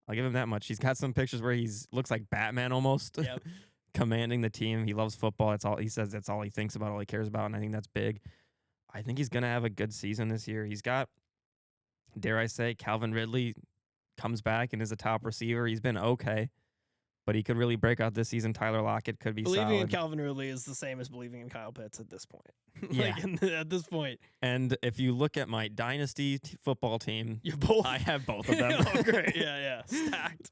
I'll give him that much. He's got some pictures where looks like Batman almost. Yep. Commanding the team. He loves football. That's all he says. That's all he thinks about. All he cares about, and I think that's big. I think he's gonna have a good season this year. He's got, dare I say, Calvin Ridley comes back and is a top receiver. He's been okay, but he could really break out this season. Tyler Lockett could be believing solid. in Calvin Ridley is the same as believing in Kyle Pitts at this point. Yeah. At this point. And if you look at my dynasty football team, I have both of them. Oh, great. Yeah. Stacked.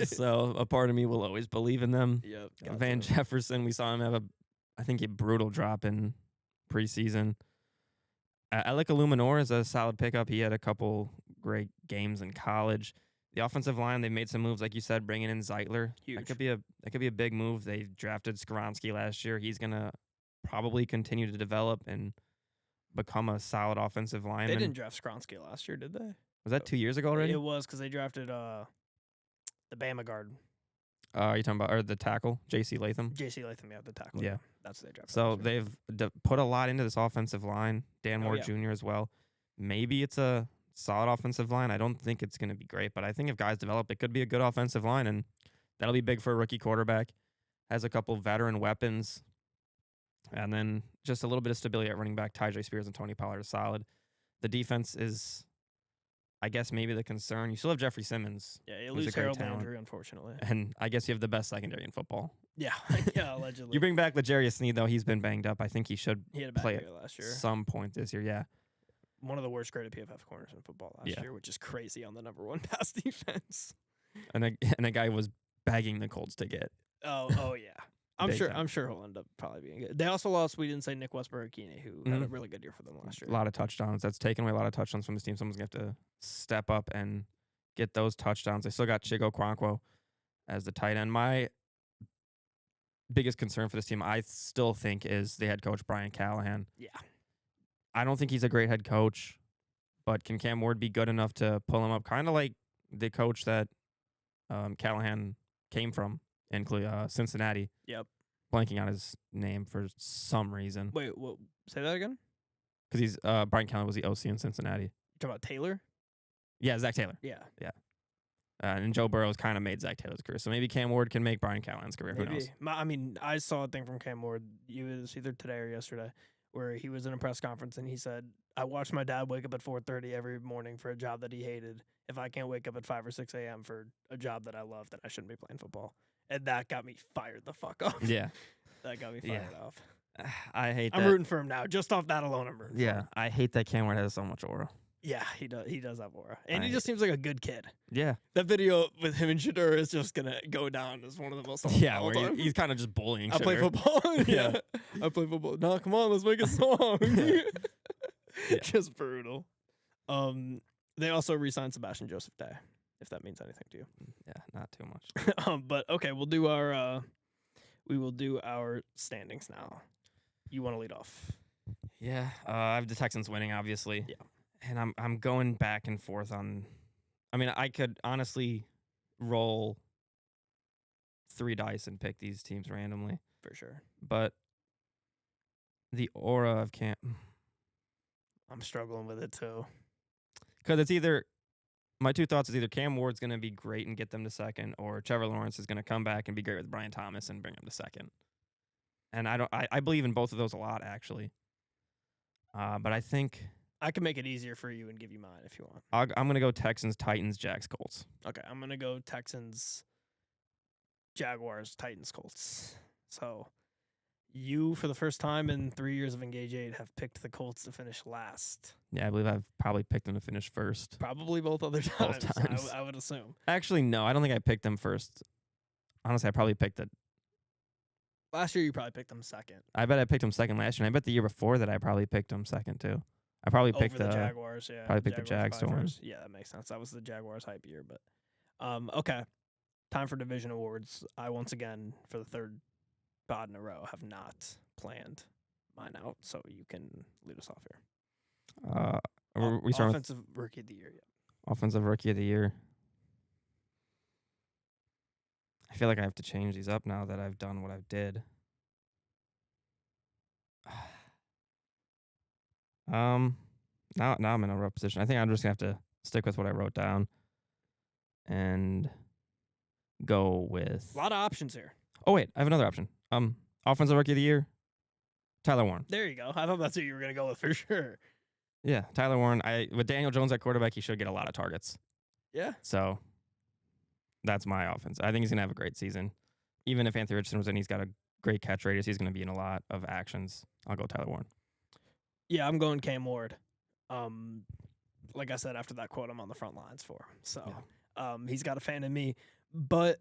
So a part of me will always believe in them. Yep. Gotcha. Van Jefferson, we saw him have a brutal drop in preseason. Alec Illuminor is a solid pickup. He had a couple great games in college. The offensive line, they made some moves, like you said, bringing in Zeitler. Huge. That could be a big move. They drafted Skoronski last year. He's gonna probably continue to develop and become a solid offensive lineman. They didn't draft Skoronski last year, did they? Was that 2 years ago already? It was because they drafted the Bama guard. Are you talking about the tackle, J.C. Latham? J.C. Latham, yeah, the tackle. Yeah. That's what they drafted. So they've put a lot into this offensive line. Dan Moore Jr. as well. Maybe it's a solid offensive line. I don't think it's going to be great, but I think if guys develop, it could be a good offensive line, and that'll be big for a rookie quarterback. Has a couple veteran weapons, and then just a little bit of stability at running back. Tyjae Spears and Tony Pollard are solid. The defense is, I guess, maybe the concern. You still have Jeffery Simmons. Yeah, you lose Harold Landry, unfortunately. And I guess you have the best secondary in football. Yeah, allegedly. You bring back L'Jarius Sneed, though. He's been banged up. I think he should had a bad play year last year. Some point this year, yeah. One of the worst graded PFF corners in football last year, which is crazy on the number one pass defense. And a guy was bagging the Colts to get. Oh yeah. I'm sure. time. I'm sure he'll end up probably being good. They also lost. We didn't say Nick Westbrook-Ikine, who had a really good year for them last year. A lot of touchdowns. That's taken away a lot of touchdowns from this team. Someone's going to have to step up and get those touchdowns. They still got Chigo Okonkwo as the tight end. My biggest concern for this team, I still think, is the head coach, Brian Callahan. Yeah. I don't think he's a great head coach, but can Cam Ward be good enough to pull him up? Kind of like the coach that Callahan came from in Cincinnati. Yep. Blanking on his name for some reason. Wait, say that again? Because he's Brian Callahan was the OC in Cincinnati. You talking about Taylor? Yeah, Zach Taylor. Yeah. And Joe Burrow's kind of made Zach Taylor's career. So maybe Cam Ward can make Brian Callahan's career. Who knows? I mean, I saw a thing from Cam Ward. It was either today or yesterday, where he was in a press conference and he said, I watched my dad wake up at 4:30 every morning for a job that he hated. If I can't wake up at 5 or 6 a.m. for a job that I love, then I shouldn't be playing football. And that got me fired the fuck off. Yeah. That got me fired off. I hate I'm that. rooting for him now. Just off that alone, I'm rooting for him. I hate that Cam Ward has so much aura. Yeah, he does. He does have aura. And he just seems like a good kid. Yeah. That video with him and Shedeur is just going to go down as one of the most awesome Yeah, where he's kind of just bullying I play Shedeur. football. Yeah. I play football. No, come on, let's make a song. Just brutal. They also re-signed Sebastian Joseph Day, if that means anything to you. Yeah, not too much. But okay, we will do our standings now. You want to lead off? Yeah, I have the Texans winning, obviously. Yeah. And I'm going back and forth on. I mean, I could honestly roll 3 dice and pick these teams randomly, For sure. but the aura of Cam, I'm struggling with it too. because it's either my 2 thoughts is either Cam Ward's going to be great and get them to second, or Trevor Lawrence is going to come back and be great with Brian Thomas and bring him to second. And I believe in both of those a lot, actually. But I think I can make it easier for you and give you mine if you want. I'm going to go Texans, Titans, Jags, Colts. Okay, I'm going to go Texans, Jaguars, Titans, Colts. So you, for the first time in 3 years of Engage 8, have picked the Colts to finish last. Yeah, I believe I've probably picked them to finish first. Probably both other times, times. I would assume. Actually, no, I don't think I picked them first. Honestly, I probably picked Last year, you probably picked them second. I bet I picked them second last year, and I bet the year before that I probably picked them second, too. I probably picked Over the Jaguars, yeah. Probably picked the Jags to win. Yeah, that makes sense. That was the Jaguars hype year, but okay. Time for division awards. I once again, for the 3rd pod in a row, have not planned mine out, so you can lead us off here. We start with Offensive Rookie of the Year. Yeah. Offensive Rookie of the Year. I feel like I have to change these up now that I've done what I did. Now I'm in a rough position. I think I'm just gonna have to stick with what I wrote down and go with. A lot of options here. Oh wait, I have another option. Offensive Rookie of the Year, Tyler Warren. There you go. I thought that's who you were gonna go with for sure. Yeah, Tyler Warren. With Daniel Jones at quarterback, he should get a lot of targets. Yeah. So that's my offense. I think he's gonna have a great season. Even if Anthony Richardson was in, he's got a great catch radius. He's gonna be in a lot of actions. I'll go Tyler Warren. Yeah, I'm going Cam Ward. Like I said, after that quote, I'm on the front lines for him. So he's got a fan in me. But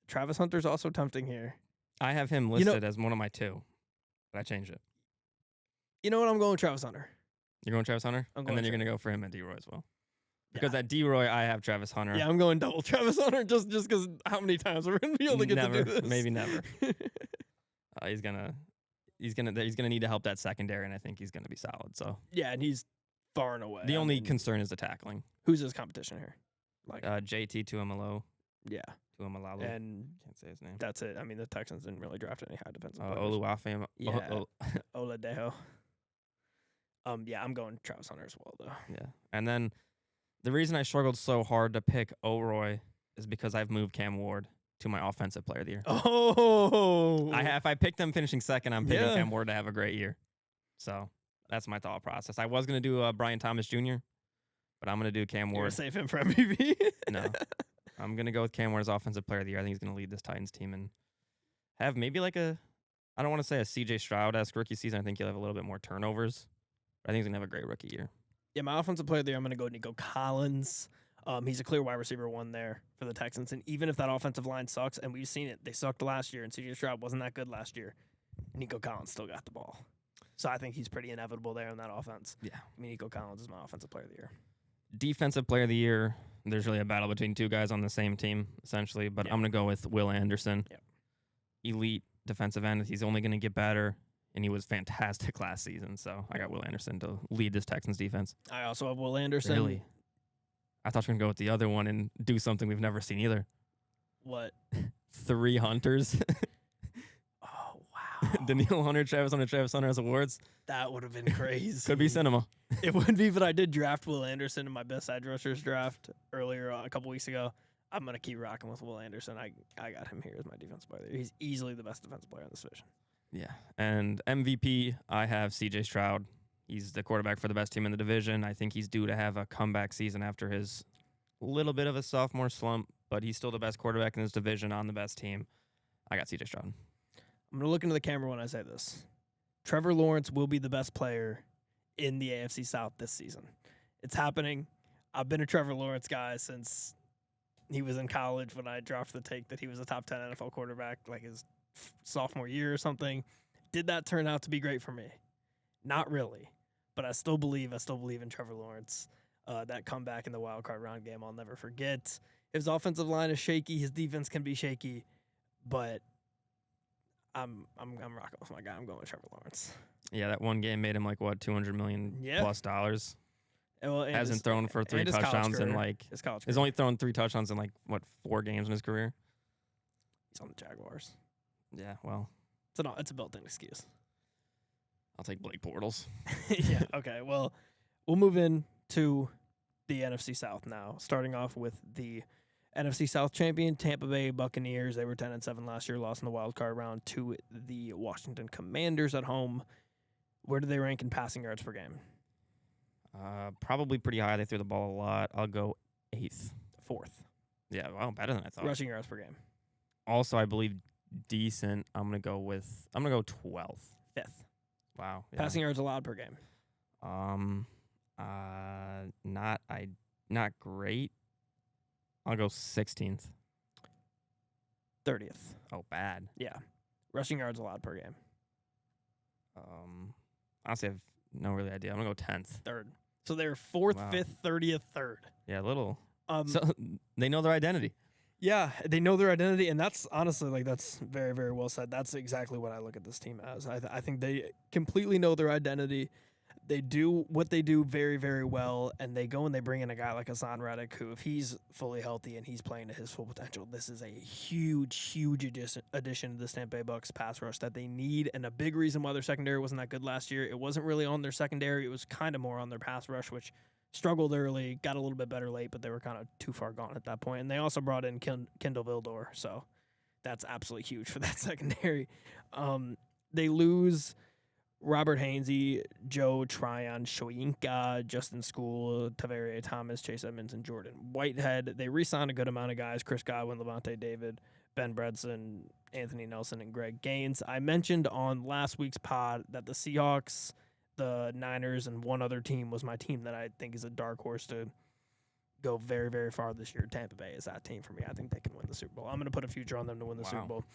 Travis Hunter's also tempting here. I have him listed as one of my 2, but I changed it. You know what? I'm going with Travis Hunter. You're going Travis Hunter? I'm And going then you're going to go for him at D-Roy as well. Because at D-Roy, I have Travis Hunter. Yeah, I'm going double Travis Hunter just because how many times we're going to be able to get never, to do this? Maybe never. He's gonna need to help that secondary, and I think he's gonna be solid. So yeah, and he's far and away. The only concern is the tackling. Who's his competition here? Like JT Tuamalo. Yeah. Tuamalo. And can't say his name. That's it. I mean, the Texans didn't really draft any high defensive players. Oluwafe. Yeah. Oladejo. Yeah, I'm going Travis Hunter as well, though. Yeah. And then the reason I struggled so hard to pick O'Roy is because I've moved Cam Ward to my offensive player of the year. Oh. If I picked them finishing second, I'm picking Cam Ward to have a great year. So that's my thought process. I was going to do Brian Thomas Jr., but I'm going to do Cam Ward. You're save him for MVP? No. I'm going to go with Cam Ward as offensive player of the year. I think he's going to lead this Titans team and have maybe like I don't want to say a CJ Stroud-esque rookie season. I think he'll have a little bit more turnovers. But I think he's going to have a great rookie year. Yeah, my offensive player of the year, I'm going to go Nico Collins. He's a clear wide receiver 1 there for the Texans. And even if that offensive line sucks, and we've seen it, they sucked last year, and CJ Stroud wasn't that good last year, Nico Collins still got the ball. So I think he's pretty inevitable there in that offense. Yeah. I mean, Nico Collins is my offensive player of the year. Defensive player of the year, there's really a battle between two guys on the same team, essentially. But I'm going to go with Will Anderson. Yep. Elite defensive end. He's only going to get better, and he was fantastic last season. So I got Will Anderson to lead this Texans defense. I also have Will Anderson. Really? I thought you were going to go with the other one and do something we've never seen either. What? 3 Hunters. Oh, wow. Daniil Hunter, Travis Hunter as awards. That would have been crazy. Could be cinema. It would be, but I did draft Will Anderson in my best edge rushers draft earlier a couple weeks ago. I'm going to keep rocking with Will Anderson. I got him here as my defensive player. He's easily the best defensive player in this division. Yeah. And MVP, I have CJ Stroud. He's the quarterback for the best team in the division. I think he's due to have a comeback season after his little bit of a sophomore slump, but he's still the best quarterback in his division on the best team. I got CJ Stroud. I'm going to look into the camera when I say this. Trevor Lawrence will be the best player in the AFC South this season. It's happening. I've been a Trevor Lawrence guy since he was in college when I dropped the take that he was a top 10 NFL quarterback like his sophomore year or something. Did that turn out to be great for me? Not really, but I still believe in Trevor Lawrence. That comeback in the wild card round game, I'll never forget. His offensive line is shaky. His defense can be shaky, but I'm rocking with my guy. I'm going with Trevor Lawrence. Yeah, that one game made him like what, $200 million plus dollars. Well, hasn't thrown for 3 touchdowns in like he's only thrown 3 touchdowns in like what 4 games in his career. He's on the Jaguars. Yeah, well, it's a built-in excuse. I'll take Blake Bortles. Yeah. Okay. Well, we'll move in to the NFC South now. Starting off with the NFC South champion Tampa Bay Buccaneers. They were 10-7 last year, lost in the wild card round to the Washington Commanders at home. Where do they rank in passing yards per game? Probably pretty high. They threw the ball a lot. I'll go 8th. 4th. Yeah, well, better than I thought. Rushing yards per game. Also, I believe decent. I'm gonna go 12th. 5th. Wow. Yeah. Passing yards allowed per game. Not great. I'll go 16th. 30th. Oh, bad. Yeah. Rushing yards allowed per game. Honestly, I have no really idea. I'm gonna go 10th. 3rd. So they're 4th, Wow. 5th, 30th, 3rd. Yeah, a little. So they know their identity. Yeah, they know their identity, and that's honestly that's very, very well said. That's exactly what I look at this team as. I think they completely know their identity. They do what they do very, very well, and they go and they bring in a guy like Hassan Reddick, who, if he's fully healthy and he's playing to his full potential, this is a huge, huge addition to the Tampa Bay Bucks pass rush that they need, and a big reason why their secondary wasn't that good last year. It wasn't really on their secondary. It was kind of more on their pass rush, which struggled early, got a little bit better late, but they were kind of too far gone at that point. And they also brought in Kendall Vildor, so that's absolutely huge for that secondary. They lose Robert Hainsey, Joe Tryon, Shoyinka, Justin School, Tavarius Thomas, Chase Edmonds, and Jordan Whitehead. They re-signed a good amount of guys: Chris Godwin, Levante David, Ben Bredson, Anthony Nelson, and Greg Gaines. I mentioned on last week's pod that the Seahawks, the Niners, and one other team was my team that I think is a dark horse to go very, very far this year. Tampa Bay is that team for me. I think they can win the Super Bowl. I'm going to put a future on them to win the Super Bowl.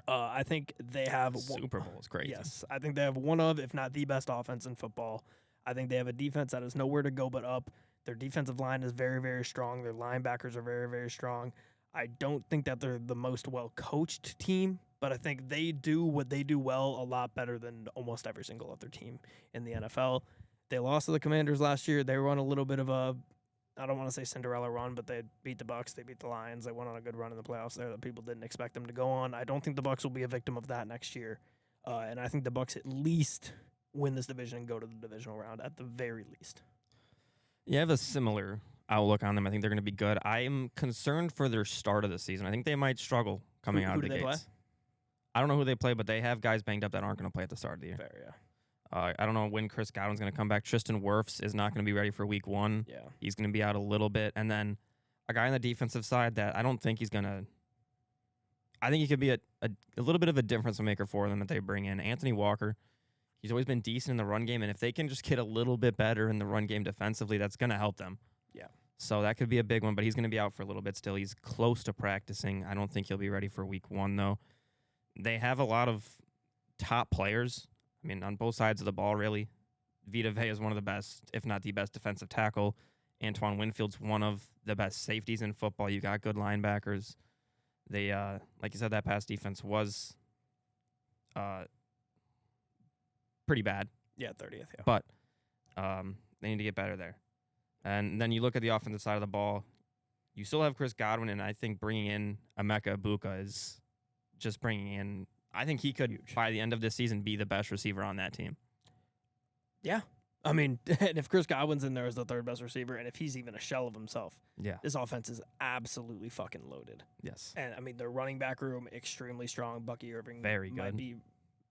I think they have Super Bowl is crazy. Yes, I think they have one of, if not the best offense in football. I think they have a defense that is nowhere to go but up. Their defensive line is very, very strong. Their linebackers are very, very strong. I don't think that they're the most well-coached team, but I think they do what they do well a lot better than almost every single other team in the NFL. They lost to the Commanders last year. They were on a little bit of a, I don't want to say Cinderella run, but they beat the Bucs. They beat the Lions. They went on a good run in the playoffs there that people didn't expect them to go on. I don't think the Bucs will be a victim of that next year, and I think the Bucs at least win this division and go to the divisional round at the very least. Yeah, I have a similar outlook on them. I think they're going to be good. I am concerned for their start of the season. I think they might struggle coming out of the gates. Play? I don't know who they play, but they have guys banged up that aren't going to play at the start of the year. Fair, yeah. I don't know when Chris Godwin's going to come back. Tristan Wirfs is not going to be ready for week 1. Yeah. He's going to be out a little bit. And then a guy on the defensive side that I don't think he's going to – I think he could be a little bit of a difference maker for them that they bring in. Anthony Walker, he's always been decent in the run game, and if they can just get a little bit better in the run game defensively, that's going to help them. Yeah. So that could be a big one, but he's going to be out for a little bit still. He's close to practicing. I don't think he'll be ready for week 1, though. They have a lot of top players. I mean, on both sides of the ball, really. Vita Vea is one of the best, if not the best, defensive tackle. Antoine Winfield's one of the best safeties in football. You got good linebackers. They, like you said, that pass defense was pretty bad. Yeah, 30th. Yeah. But they need to get better there. And then you look at the offensive side of the ball. You still have Chris Godwin, and I think bringing in Emeka Egbuka is just bringing in. I think he could, by the end of this season, be the best receiver on that team. Yeah. I mean, and if Chris Godwin's in there as the third best receiver, and if he's even a shell of himself, this offense is absolutely fucking loaded. Yes. And, I mean, their running back room, extremely strong. Bucky Irving Very good. Might be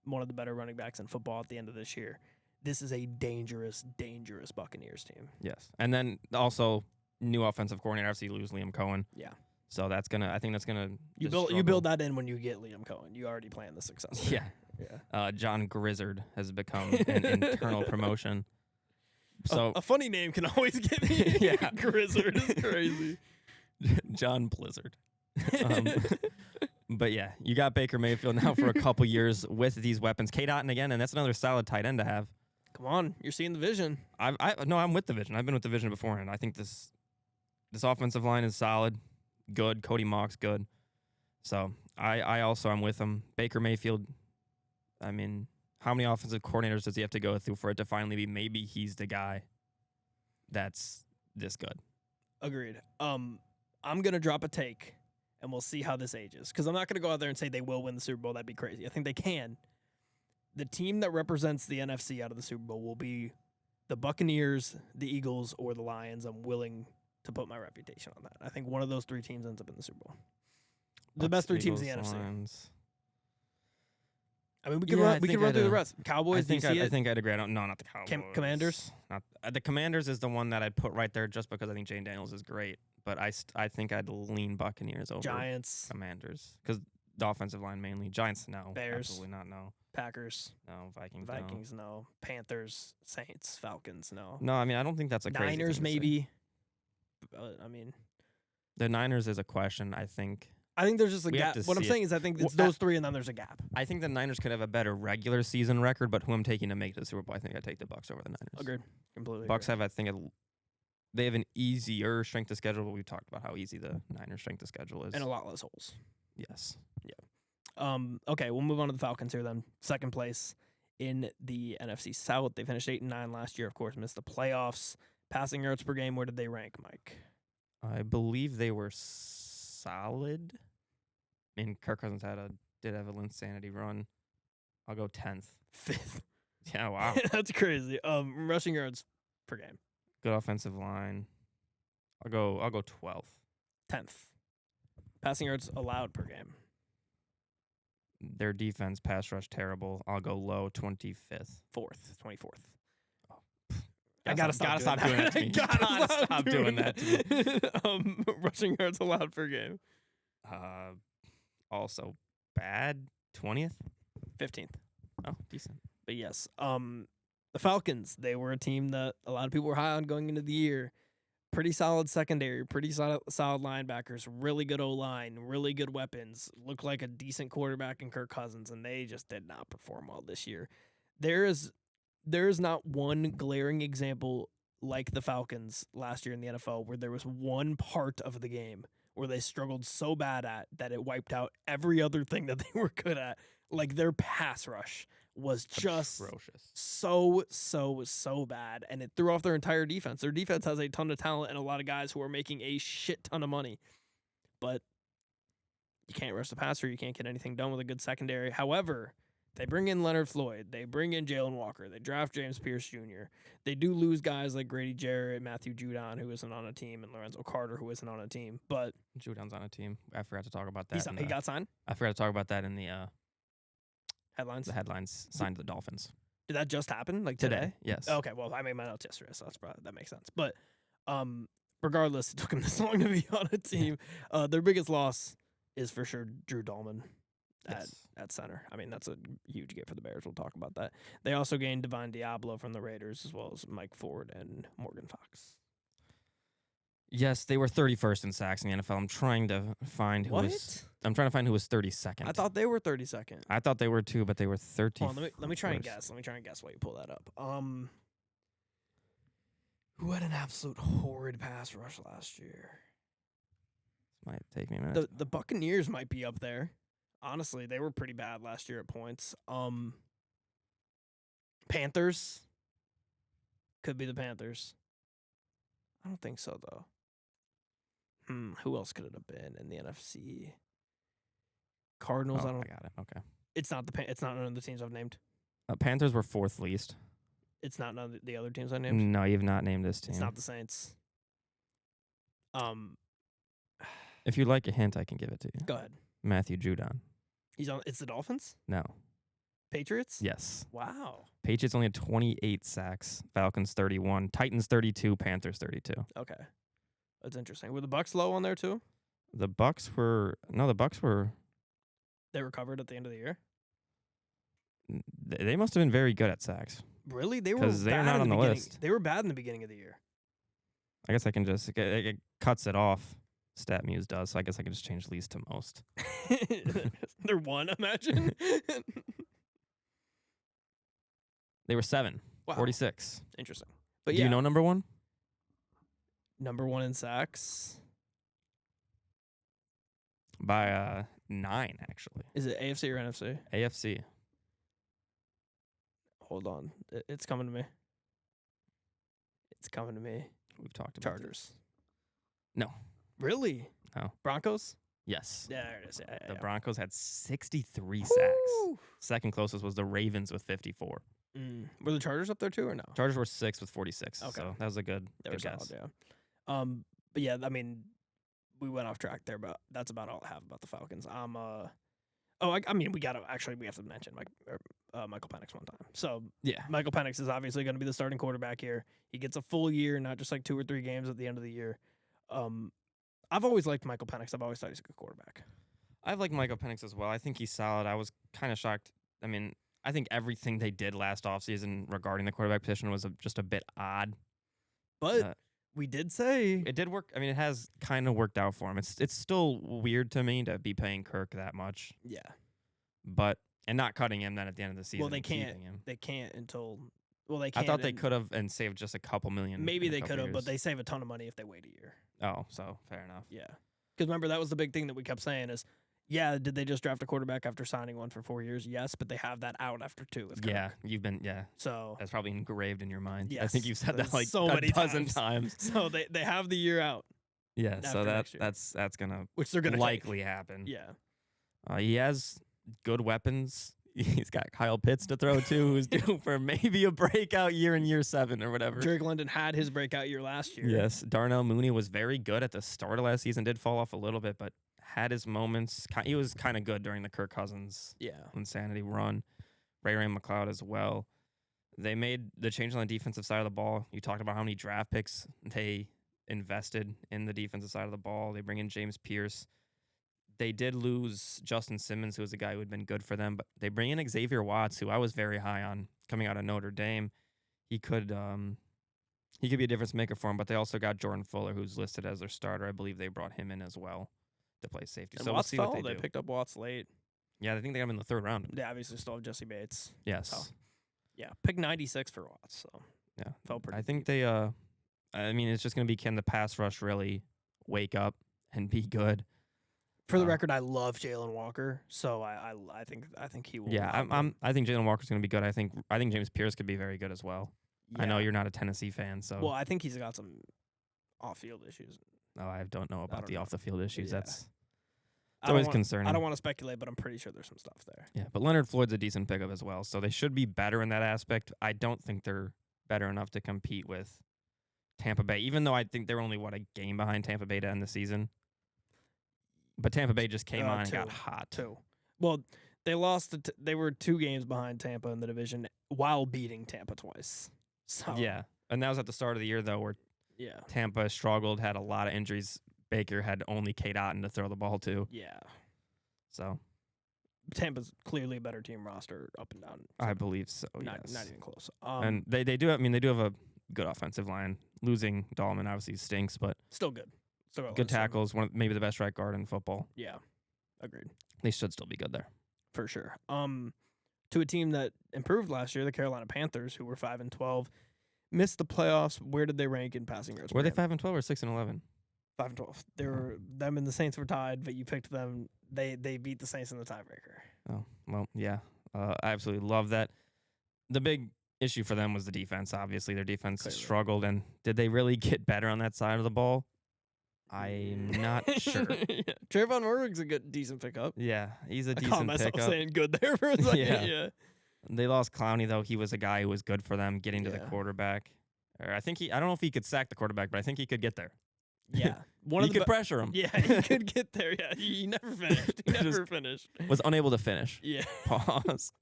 one of the better running backs in football at the end of this year. This is a dangerous, dangerous Buccaneers team. Yes. And then also new offensive coordinator, obviously lose Liam Cohen. Yeah. So I think that's gonna you build that in when you get Liam Cohen. You already plan the success. Yeah. Yeah. John Grizzard has become an internal promotion. So a funny name can always get me. Yeah. Grizzard is crazy. John Blizzard. But yeah, you got Baker Mayfield now for a couple years with these weapons. K. Dotton again, and that's another solid tight end to have. Come on, you're seeing the vision. I'm with the vision. I've been with the vision before, and I think this offensive line is solid, good. Cody Mock's good. So I also am with him. Baker Mayfield, I mean, how many offensive coordinators does he have to go through for it to finally be maybe he's the guy that's this good? Agreed. I'm going to drop a take, and we'll see how this ages. Because I'm not going to go out there and say they will win the Super Bowl. That'd be crazy. I think they can. The team that represents the NFC out of the Super Bowl will be the Buccaneers, the Eagles, or the Lions. I'm willing to put my reputation on that. I think one of those three teams ends up in the Super Bowl. The best three teams in the NFC. Lions. I mean, we can run through the rest. Cowboys, I think I'd agree. Not the Cowboys. Commanders? The Commanders is the one that I'd put right there just because I think Jane Daniels is great. But I think I'd lean Buccaneers over Giants. Commanders. Because the offensive line mainly. Giants, no. Bears. Absolutely not, no. Packers. No. Vikings, no. Panthers, Saints, Falcons, no. No, I mean, I don't think that's a crazy Niners, thing maybe. I mean. The Niners is a question, I think. I think there's just a gap. What I'm saying is I think it's those three, and then there's a gap. I think the Niners could have a better regular season record, but who I'm taking to make the Super Bowl, I think I'd take the Bucs over the Niners. Agreed. Completely Bucs have, I think, they have an easier strength of schedule, but we've talked about how easy the Niners' strength of schedule is. And a lot less holes. Yes. Yeah. Okay, we'll move on to the Falcons here then. Second place in the NFC South. They finished 8-9 last year, of course, missed the playoffs. Passing yards per game, where did they rank, Mike? I believe they were solid. I mean, Kirk Cousins did have an insanity run. I'll go 10th. 5th. Yeah, wow. That's crazy. Rushing yards per game. Good offensive line. I'll go 12th. 10th. Passing yards allowed per game. Their defense, pass rush, terrible. I'll go low, 25th. 24th. Oh. I gotta stop doing that to me. Gotta stop doing that to me. Rushing yards allowed per game. Also bad, 20th? 15th. Oh, decent. But yes, the Falcons, they were a team that a lot of people were high on going into the year. Pretty solid secondary, pretty solid linebackers, really good O-line, really good weapons, looked like a decent quarterback in Kirk Cousins, and they just did not perform well this year. There is not one glaring example like the Falcons last year in the NFL where there was one part of the game where they struggled so bad at that it wiped out every other thing that they were good at. Like their pass rush was just atrocious. So bad, and it threw off their entire defense. Their defense has a ton of talent and a lot of guys who are making a shit ton of money, but you can't rush the passer. You can't get anything done with a good secondary. However, they bring in Leonard Floyd. They bring in Jalen Walker. They draft James Pierce Jr. They do lose guys like Grady Jarrett, Matthew Judon, who isn't on a team, and Lorenzo Carter, who isn't on a team. But Judon's on a team. I forgot to talk about that. He got signed? I forgot to talk about that in the headlines. The headlines signed to the Dolphins. Did that just happen? Like today? Yes. Okay, well, I made my notes yesterday, so that makes sense. But regardless, it took him this long to be on a team. Their biggest loss is for sure Drew Dahlman at center. I mean, that's a huge get for the Bears. We'll talk about that. They also gained Divine Diablo from the Raiders, as well as Mike Ford and Morgan Fox. Yes, they were 31st in sacks in the NFL. I'm trying to find who was 32nd. I thought they were 32nd. I thought they were too, but they were 30. Hold on, let me try and guess. Let me try and guess while you pull that up. Who had an absolute horrid pass rush last year? This might take me a minute. The Buccaneers might be up there. Honestly, they were pretty bad last year at points. Panthers. Could be the Panthers. I don't think so, though. Who else could it have been in the NFC? Cardinals. I got it. Okay. It's not none of the teams I've named. Panthers were 4th least. It's not none of the other teams I named. No, you've not named this team. It's not the Saints. If you'd like a hint, I can give it to you. Go ahead. Matthew Judon. It's the Dolphins? No. Patriots? Yes. Wow. Patriots only had 28 sacks. Falcons 31. Titans 32. Panthers 32. Okay. That's interesting. Were the Bucs low on there too? The Bucs were They recovered at the end of the year? They must have been very good at sacks. Really? They were Because they're not on the list. They were bad in the beginning of the year. I guess I can just it cuts it off. StatMuse does, so I guess I can just change least to most. They're one, imagine. They were 7. Wow. 46. Interesting. But Do you know number 1? Number 1 in sacks? By 9, actually. Is it AFC or NFC? AFC. Hold on. It's coming to me. It's coming to me. We've talked about Chargers. No. Really? No. Broncos? Yes. Yeah, there it is. Yeah, The yeah. Broncos had 63 sacks. Woo! Second closest was the Ravens with 54. Were the Chargers up there too or no? Chargers were 6th with 46. Okay. So that was a good They were guess. solid, yeah. But yeah, I mean, we went off track there, but that's about all I have about the Falcons. I mean, we have to mention Michael Penix one time. So Yeah. Michael Penix is obviously going to be the starting quarterback here. He gets a full year, not just like 2 or 3 games at the end of the year. I've always liked Michael Penix. I've always thought he's a good quarterback. I've liked Michael Penix as well. I think he's solid. I was kind of shocked. I mean, I think everything they did last offseason regarding the quarterback position was just a bit odd. But we did say it did work. I mean, it has kind of worked out for him. It's still weird to me to be paying Kirk that much. Yeah. And not cutting him then at the end of the season. Well, they can't. Keeping him. They can't until. Well, they can't. I thought they could have and saved just a couple million. Maybe they could have, but they save a ton of money if they wait a year. Oh, so fair enough. Yeah. Because remember, that was the big thing that we kept saying is, yeah, did they just draft a quarterback after signing one for 4 years? Yes, but they have that out after 2 with Kirk. Yeah, So that's probably engraved in your mind. Yes, I think you've said that like so many a dozen times. So they have the year out. Yeah, so next year. that's gonna Which they're gonna likely happen. Yeah. He has good weapons. He's got Kyle Pitts to throw to, who's due for maybe a breakout year in year 7 or whatever. Drake London had his breakout year last year. Yes, Darnell Mooney was very good at the start of last season. Did fall off a little bit, but had his moments. He was kind of good during the Kirk Cousins insanity run. Ray McLeod as well. They made the change on the defensive side of the ball. You talked about how many draft picks they invested in the defensive side of the ball. They bring in James Pierce. They did lose Justin Simmons, who was a guy who had been good for them, but they bring in Xavier Watts, who I was very high on coming out of Notre Dame. He could be a difference maker for him, but they also got Jordan Fuller, who's listed as their starter. I believe they brought him in as well to play safety. And so Watts we'll see what they do. picked up Watts late. Yeah, I think they got him in the 3rd round. They obviously still have Jesse Bates. Yes. So, yeah, pick 96 for Watts. So yeah, felt pretty. I think they. I mean, it's just gonna be, can the pass rush really wake up and be good? For the record, I love Jalen Walker, so I think he will. Yeah, I think Jalen Walker's going to be good. I think James Pierce could be very good as well. Yeah. I know you're not a Tennessee fan, so. Well, I think he's got some off-field issues. No, I don't know about the off-the-field issues. Yeah. That's always concerning. I don't want to speculate, but I'm pretty sure there's some stuff there. Yeah, but Leonard Floyd's a decent pickup as well, so they should be better in that aspect. I don't think they're better enough to compete with Tampa Bay, even though I think they're only, a game behind Tampa Bay to end the season. But Tampa Bay just came on and got hot. 2. Well, they lost. They were 2 games behind Tampa in the division while beating Tampa twice. So yeah, and that was at the start of the year though, where Tampa struggled, had a lot of injuries. Baker had only Kate Otten to throw the ball to. Yeah. So Tampa's clearly a better team roster up and down. I believe so. Not yes. even close. And they do. I mean, they do have good offensive line. Losing Dahlman obviously stinks, but Still good. Still got a lot good of strength. tackles. Maybe the best right guard in football. Yeah, agreed. They should still be good there. For sure. To a team that improved last year, the Carolina Panthers, who were 5-12, missed the playoffs. Where did they rank in passing yards? Were per they game? 5-12 or 6-11? 5-12. They were them and the Saints were tied, but you picked them. They beat the Saints in the tiebreaker. Oh, well, yeah. I absolutely love that. The big issue for them was the defense. Obviously, their defense Clearly. struggled. And did they really get better on that side of the ball? I'm not sure. Yeah. Trayvon Merrick's a decent pickup. Yeah, he's a I caught decent myself pickup. saying good there for a second. Yeah. They lost Clowney, though. He was a guy who was good for them getting to the Yeah. quarterback. Or I don't know if he could sack the quarterback, but I think he could get there. Yeah. He could pressure him. Yeah, he could get there. Yeah, he never finished. He never Just- finished. Was unable to finish. Yeah. Pause.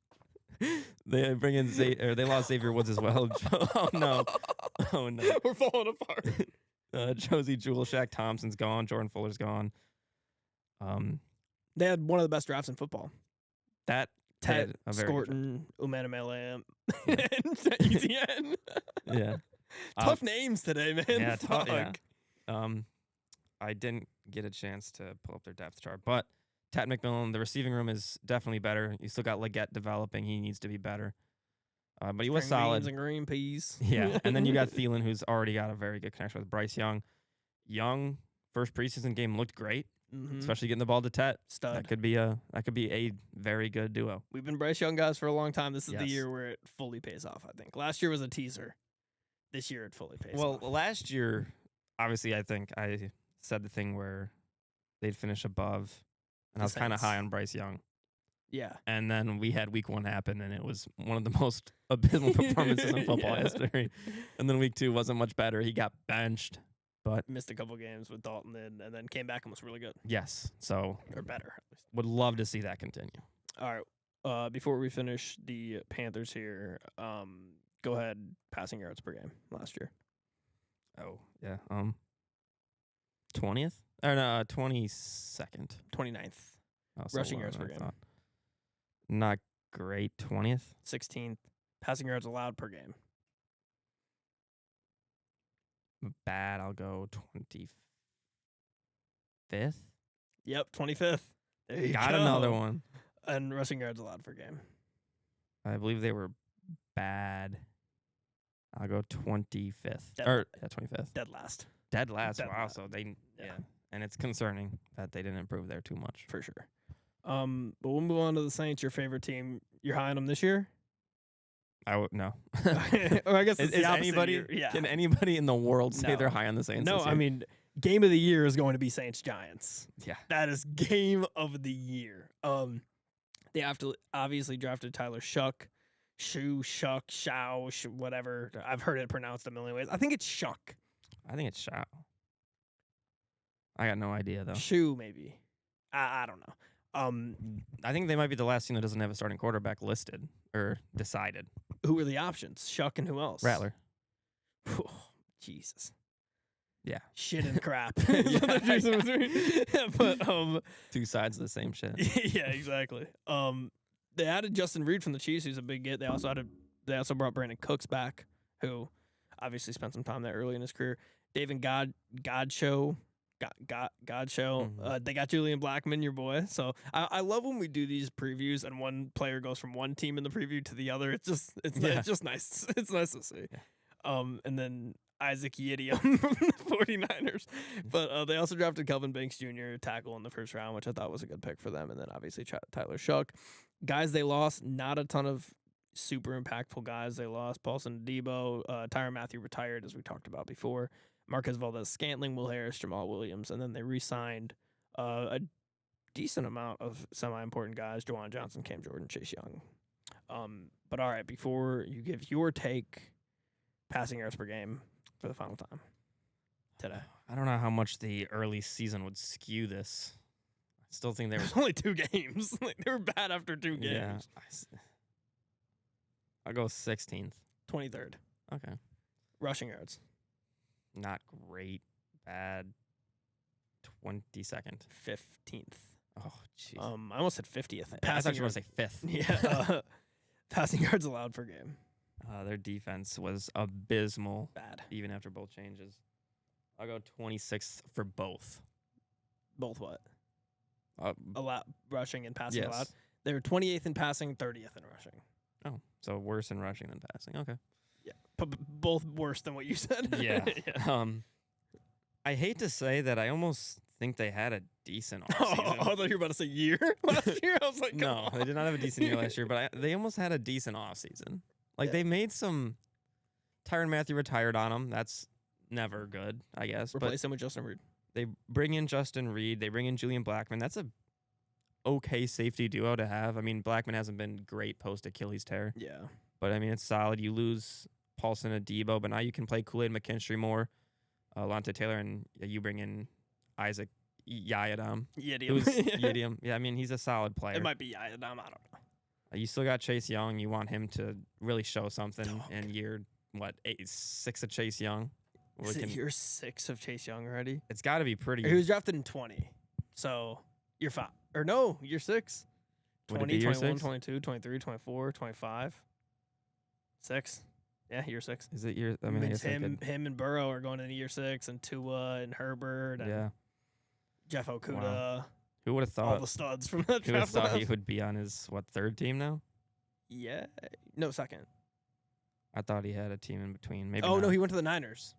They bring in they lost Xavier Woods as well. Oh no. Oh no. We're falling apart. Josie Jewell, Shaq Thompson's gone. Jordan Fuller's gone. They had one of the best drafts in football. That Ted, had a very good Scorton, Umanamele, Yeah. and ETN. yeah. Tough names today, man. Yeah, Fuck. yeah. I didn't get a chance to pull up their depth chart, but Tat McMillan, the receiving room is definitely better. You still got Leggett developing; he needs to be better. But he was String solid. beans and green peas. Yeah, and then you got Thielen, who's already got a very good connection with Bryce Young. Young first preseason game looked great, especially getting the ball to Tet. Stud. That could be a very good duo. We've been Bryce Young guys for a long time. This is the Yes. year where it fully pays off, I think. Last year was a teaser. This year it fully pays Well, off. last year, obviously, I think I said the thing where they'd finish above, and The I was kind of Saints. high on Bryce Young. Yeah. And then we had week 1 happen, and it was one of the most abysmal performances in football Yeah. history. And then week 2 wasn't much better. He got benched. But Missed a couple games with Dalton and then came back and was really good. yes, so Or better, at least. would love to see that continue. All right. Before we finish the Panthers here, go ahead, passing yards per game last year. Oh, yeah. 20th? Or no, 22nd. 29th. Oh, so Rushing lower yards than per I game. thought. Not great. 20th? 16th. Passing yards allowed per game. Bad. I'll go 25th. Yep, 25th. There you Got go. another one. And rushing yards allowed per game. I believe they were bad. I'll go 25th. Dead- Or 25th. Dead last, Dead last. Dead Wow. last. So they Yeah. And it's concerning that they didn't improve there too much. for sure. But we'll move on to the Saints, your favorite team. You're high on them this year? I would no. Or I guess it's Is the opposite anybody year. Yeah. can anybody in the world say No. they're high on the Saints? No, this I year? mean, game of the year is going to be Saints Giants. Yeah. That is game of the year. They have to obviously drafted Tyler Shuck, whatever. I've heard it pronounced a million ways. I think it's Shuck. I think it's Shao. I got no idea though. Shoe, maybe. I don't know. I think they might be the last team that doesn't have a starting quarterback listed or decided. Who are the options? Shuck and who else? Rattler. Jesus. Yeah. Shit and crap. Yeah, But Two sides of the same shit. yeah, exactly. They added Justin Reed from the Chiefs, who's a big get. They also brought Brandon Cooks back, who obviously spent some time there early in his career. David Godshow. Mhm. They got Julian Blackmon, your boy. So I love when we do these previews and one player goes from one team in the preview to the other. It's just nice. It's nice to see. Yeah. And then Isaac Yidium from the 49ers. But they also drafted Kelvin Banks Jr., tackle in the first round, which I thought was a good pick for them. And then obviously Tyler Shuck. Guys they lost, not a ton of super impactful guys they lost. Paulson Debo, Tyrann Mathieu retired, as we talked about before. Marquez Valdez-Scantling, Will Harris, Jamal Williams. And then they re-signed a decent amount of semi-important guys, Juwan Johnson, Cam Jordan, Chase Young. But all right, before you give your take, passing yards per game for the final time today. I don't know how much the early season would skew this. I still think they were. There's only 2 games. Like, they were bad after 2 games. Yeah. I'll go 16th. 23rd. Okay. Rushing yards. Not great. Bad. 22nd. 15th. Oh, jeez. I almost said 50th. I thought you were going to say 5th. Yeah. Passing yards allowed per game. Their defense was abysmal, Bad. even after both changes. I'll go 26th for both. Both what? Uh, Rushing and passing yes. allowed. They were 28th in passing, 30th in rushing. Oh, so worse in rushing than passing. Okay. Yeah, both worse than what you said. Yeah. I hate to say that I almost think they had a decent I offseason. thought you were about to say year last year. I was like, No, they did not have a decent year last year, but they almost had a decent offseason. Like, they made some... Tyrann Mathieu retired on them. That's never good, I guess. Replace him with Justin Reed. They bring in Justin Reed. They bring in Julian Blackmon. That's a okay safety duo to have. I mean, Blackmon hasn't been great post-Achilles tear. Yeah. But, I mean, it's solid. You lose Paulson and Debo, but now you can play Kool-Aid McKinstry more, Lante Taylor, and you bring in Isaac Yiadom. Yiadom. Yeah, I mean, he's a solid player. It might be Yiadom. I don't know. You still got Chase Young. You want him to really show something in year, 6 of Chase Young? Is it year 6 of Chase Young already? It's got to be pretty. He was drafted in 20, so year 5. Or no, year 6. 20, 21, 22, 23, 24, 25. 6. Yeah, year 6. Is it year? I mean, him and Burrow are going into year 6, and Tua and Herbert and Jeff Okudah. Wow. Who would have thought? All the studs from that draft. Who would have thought he would be on his, 3rd team now? Yeah. No, 2nd. I thought he had a team in between. Maybe. Oh, no, he went to the Niners.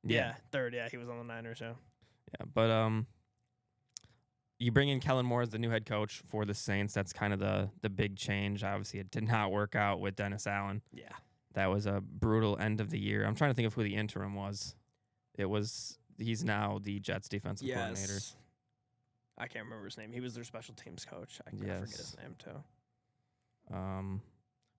Yeah. 3rd. Yeah, he was on the Niners, yeah. Yeah, but you bring in Kellen Moore as the new head coach for the Saints. That's kind of the big change. Obviously, it did not work out with Dennis Allen. Yeah. That was a brutal end of the year. I'm trying to think of who the interim was. He's now the Jets defensive coordinator. I can't remember his name. He was their special teams coach. I forget his name, too.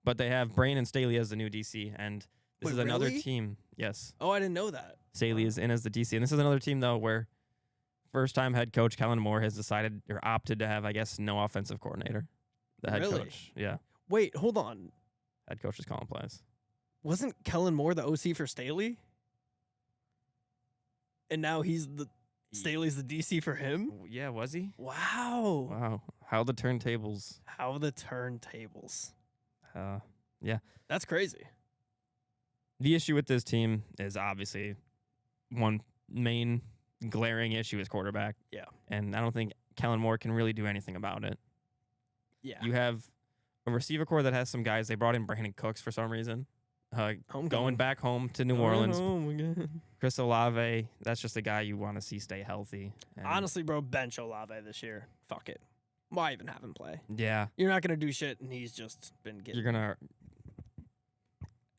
But they have Brandon Staley as the new DC, and this is another really? team. Yes. Oh, I didn't know that. Staley is in as the DC, and this is another team, though, where first-time head coach Kellen Moore has decided or opted to have, I guess, no offensive coordinator. The head coach. Yeah. Wait, hold on. Head coach is calling plays. Wasn't Kellen Moore the OC for Staley? And now Staley's the DC for him? Yeah, was he? Wow. Wow. How the turntables. Yeah. That's crazy. The issue with this team is obviously one main glaring issue is quarterback. Yeah. And I don't think Kellen Moore can really do anything about it. Yeah. You have a receiver core that has some guys. They brought in Brandon Cooks for some reason. Going back home to New Orleans. Home again. Chris Olave, that's just a guy you want to see stay healthy. And honestly, bro, bench Olave this year. Fuck it. Why even have him play? Yeah. You're not going to do shit, and he's just been getting... You're going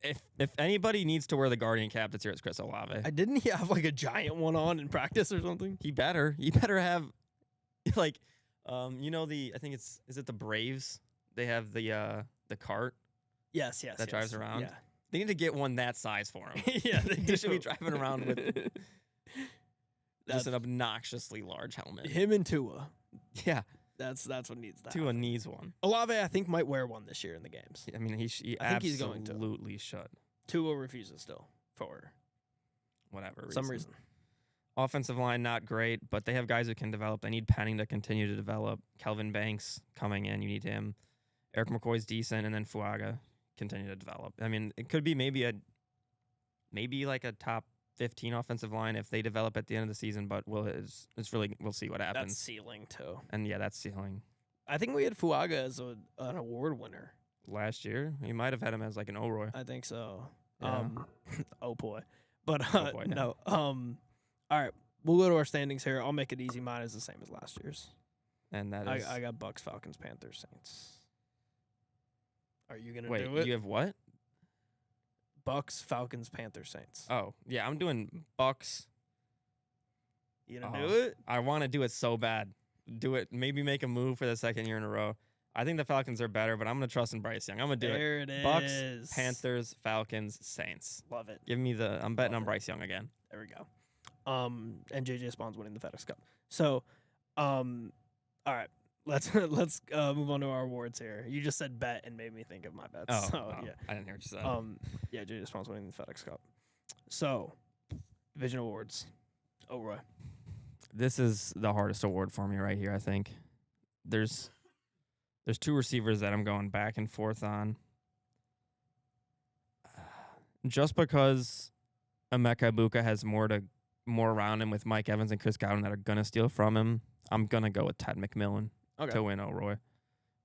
to... If anybody needs to wear the Guardian cap this year, it's Chris Olave. Didn't he have, a giant one on in practice or something? He better have, I think is it the Braves? They have the cart. Yes. That drives around. Yeah. They need to get one that size for him. Yeah, they should be driving around with just an obnoxiously large helmet. Him and Tua. Yeah. That's what needs that. Tua needs one. Olave, I think, might wear one this year in the games. I mean, he absolutely should. Tua refuses still for whatever reason. Some reason. Offensive line, not great, but they have guys who can develop. They need Penning to continue to develop. Kelvin Banks coming in. You need him. Eric McCoy's decent, and then Fuaga continue to develop. I mean, it could be maybe like a top 15 offensive line if they develop at the end of the season, but we'll see what happens. That's ceiling too. And yeah, that's ceiling. I think we had Fuaga as an award winner last year. You might have had him as like an O'Roy. I think so. Yeah. Oh boy. But Oh boy, no. All right. We'll go to our standings here. I'll make it easy. Mine is the same as last year's. And that is I got Bucks, Falcons, Panthers, Saints. Are you gonna Wait, do it? you have what? Bucks, Falcons, Panthers, Saints. Oh, yeah, I'm doing Bucks. You gonna do it? I want to do it so bad. Do it. Maybe make a move for the 2nd year in a row. I think the Falcons are better, but I'm going to trust in Bryce Young. I'm going to do There it is. Bucks, Panthers, Falcons, Saints. Love it. Give me I'm betting on Bryce Young again. There we go. And JJ Spawn's winning the FedEx Cup. So, all right. Let's move on to our awards here. You just said bet and made me think of my bets. Oh, so, yeah. I didn't hear what you said. Yeah, JJ Spawn's winning the FedEx Cup. So, division awards. Oh, Roy. This is the hardest award for me right here, I think. There's 2 receivers that I'm going back and forth on. just because Emeka Egbuka has more around him with Mike Evans and Chris Godwin that are gonna steal from him, I'm gonna go with Ted McMillan to win O'Roy.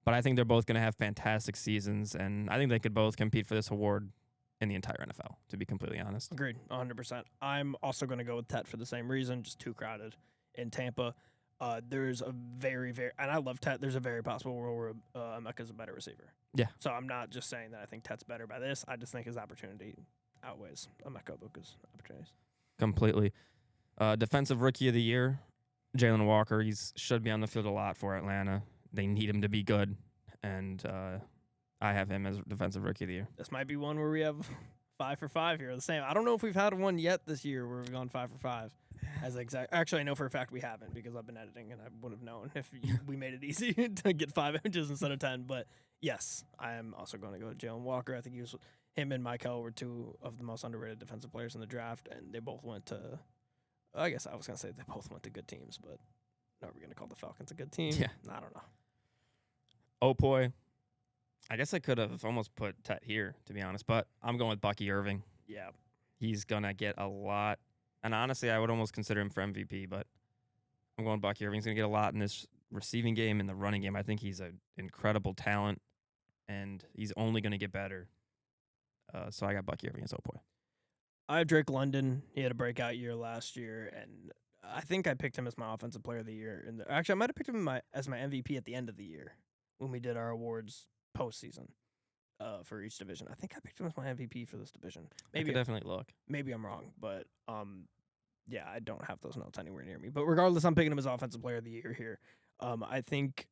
But I think they're both gonna have fantastic seasons, and I think they could both compete for this award in the entire NFL, to be completely honest. Agreed, 100%. I'm also going to go with Tet for the same reason, just too crowded in Tampa. There's a very, and I love Tet. There's a very possible world where Emeka's a better receiver. Yeah. So I'm not just saying that I think Tet's better by this. I just think his opportunity outweighs Emeka Egbuka's opportunities. Completely. Defensive Rookie of the Year, Jalen Walker. He should be on the field a lot for Atlanta. They need him to be good, and I have him as Defensive Rookie of the Year. This might be one where we have 5 for 5 here. The same. I don't know if we've had one yet this year where we've gone 5 for 5. Actually, I know for a fact we haven't because I've been editing and I would have known if we made it easy to get 5 images instead of 10. But yes, I am also going to go with Jalen Walker. I think him and Michael were two of the most underrated defensive players in the draft, and they both went to. I guess I was going to say they both went to good teams, but are we going to call the Falcons a good team? Yeah. I don't know. Oh boy. I guess I could have almost put Tet here, to be honest, but I'm going with Bucky Irving. Yeah. He's going to get a lot. And honestly, I would almost consider him for MVP, but I'm going Bucky Irving. He's going to get a lot in this receiving game and the running game. I think he's an incredible talent, and he's only going to get better. So I got Bucky Irving as oh boy. I have Drake London. He had a breakout year last year, and I think I picked him as my offensive player of the year. Actually, I might have picked him as my MVP at the end of the year when we did our awards postseason for each division. I think I picked him as my MVP for this division. Maybe definitely look. Maybe I'm wrong, but yeah, I don't have those notes anywhere near me. But regardless, I'm picking him as offensive player of the year here. I think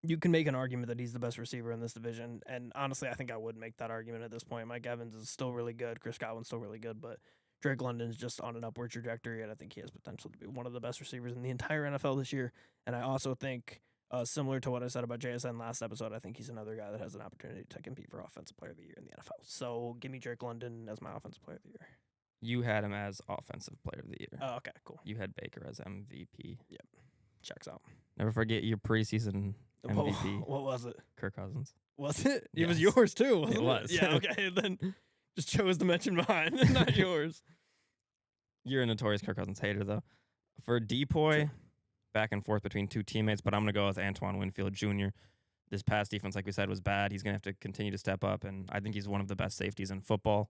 you can make an argument that he's the best receiver in this division, and honestly, I think I would make that argument at this point. Mike Evans is still really good. Chris Godwin's still really good, but Drake London's just on an upward trajectory, and I think he has potential to be one of the best receivers in the entire NFL this year. And I also think, similar to what I said about JSN last episode, I think he's another guy that has an opportunity to compete for Offensive Player of the Year in the NFL. So give me Drake London as my Offensive Player of the Year. You had him as Offensive Player of the Year. Oh, okay, cool. You had Baker as MVP. Yep. Checks out. Never forget your preseason MVP. What was it? Kirk Cousins. Was it? Yes. It was yours too, wasn't it? It was. Yeah, okay. Then just chose to mention mine, not yours. You're a notorious Kirk Cousins hater, though. For Depoy, Sure. back and forth between two teammates, but I'm going to go with Antoine Winfield Jr. This pass defense, like we said, was bad. He's going to have to continue to step up, and I think he's one of the best safeties in football.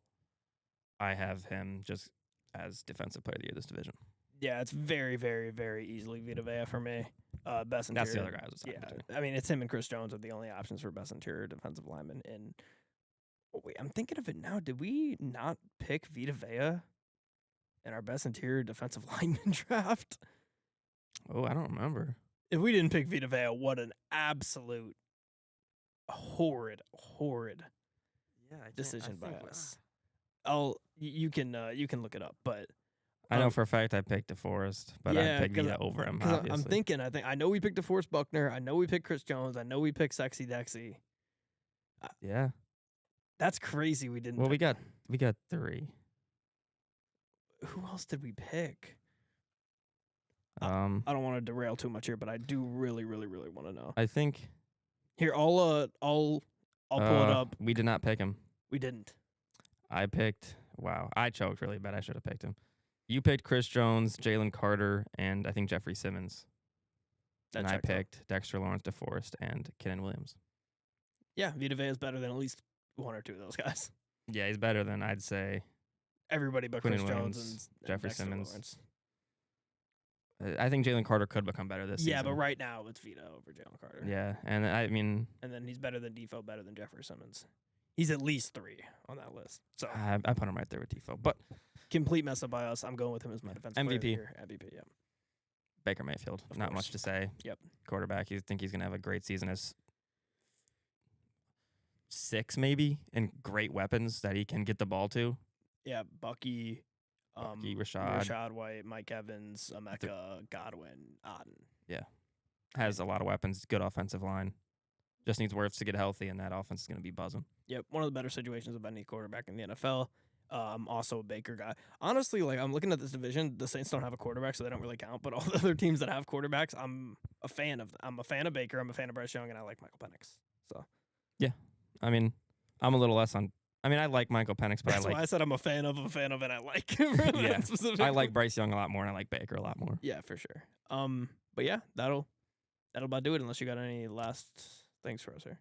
I have him just as Defensive Player of the Year this division. Yeah, it's very, very, very easily Vita Vea for me. Best interior. That's the other guy I was talking Yeah, between. I mean, it's him and Chris Jones are the only options for best interior defensive lineman. And wait, I'm thinking of it now. Did we not pick Vita Vea in our best interior defensive lineman draft? Oh, I don't remember. If we didn't pick Vita Vea, what an absolute horrid decision by us. You can look it up, but I know for a fact I picked DeForest, but yeah, I picked Vita over him, obviously. I'm thinking, I know we picked DeForest Buckner. I know we picked Chris Jones. I know we picked Sexy Dexy. Yeah. That's crazy we didn't Well, pick. we got 3. Who else did we pick? I I don't want to derail too much here, but I do really, really, really want to know. I think Here, I'll pull it up. We did not pick him. We didn't. I picked, wow, I choked really bad. I should have picked him. You picked Chris Jones, Jalen Carter, and I think Jeffery Simmons. That and I checks out. picked Dexter Lawrence, DeForest, and Kenan Williams. Yeah, Vita Vea is better than at least one or two of those guys. Yeah, he's better than, I'd say, Everybody but Quinnen Chris Williams, Jones and Jeffery Dexter Simmons. Lawrence. I think Jalen Carter could become better this season. Yeah, but right now it's Vita over Jalen Carter. Yeah, and I mean, And then he's better than Defoe, better than Jeffery Simmons. He's at least 3 on that list. So I put him right there with Defoe. But complete mess up by us. I'm going with him as my defensive player of the MVP. year. MVP, yeah. Baker Mayfield, Of not course. much to say. Yep. Quarterback, you think he's going to have a great season as 6 maybe, and great weapons that he can get the ball to. Yeah, Bucky, Rashad. Rashad White, Mike Evans, Emeka, Godwin, Auden. Has a lot of weapons, good offensive line. Just needs Wirfs to get healthy, and that offense is going to be buzzing. Yep, one of the better situations of any quarterback in the NFL. I'm also a Baker guy. Honestly, like I'm looking at this division, the Saints don't have a quarterback, so they don't really count. But all the other teams that have quarterbacks, I'm a fan of. I'm a fan of Baker. I'm a fan of Bryce Young, and I like Michael Penix. So I mean, I'm a little less on I mean, I like Michael Penix, but That's I why like I said I'm a fan of, and I like him for that Yeah. specific I like one. Bryce Young a lot more, and I like Baker a lot more. Yeah, for sure. But yeah, that'll about do it. Unless you got any last things for us here.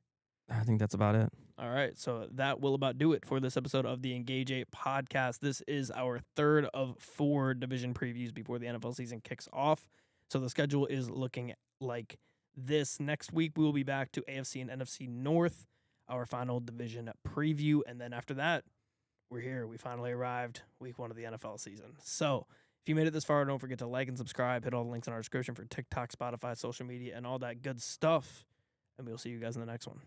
I think that's about it. All right, so that will about do it for this episode of the Engage 8 podcast. This is our third of 4 division previews before the NFL season kicks off. So the schedule is looking like this. Next week, we will be back to AFC and NFC North, our final division preview. And then after that, we're here. We finally arrived, week 1 of the NFL season. So if you made it this far, don't forget to like and subscribe. Hit all the links in our description for TikTok, Spotify, social media, and all that good stuff. And we'll see you guys in the next one.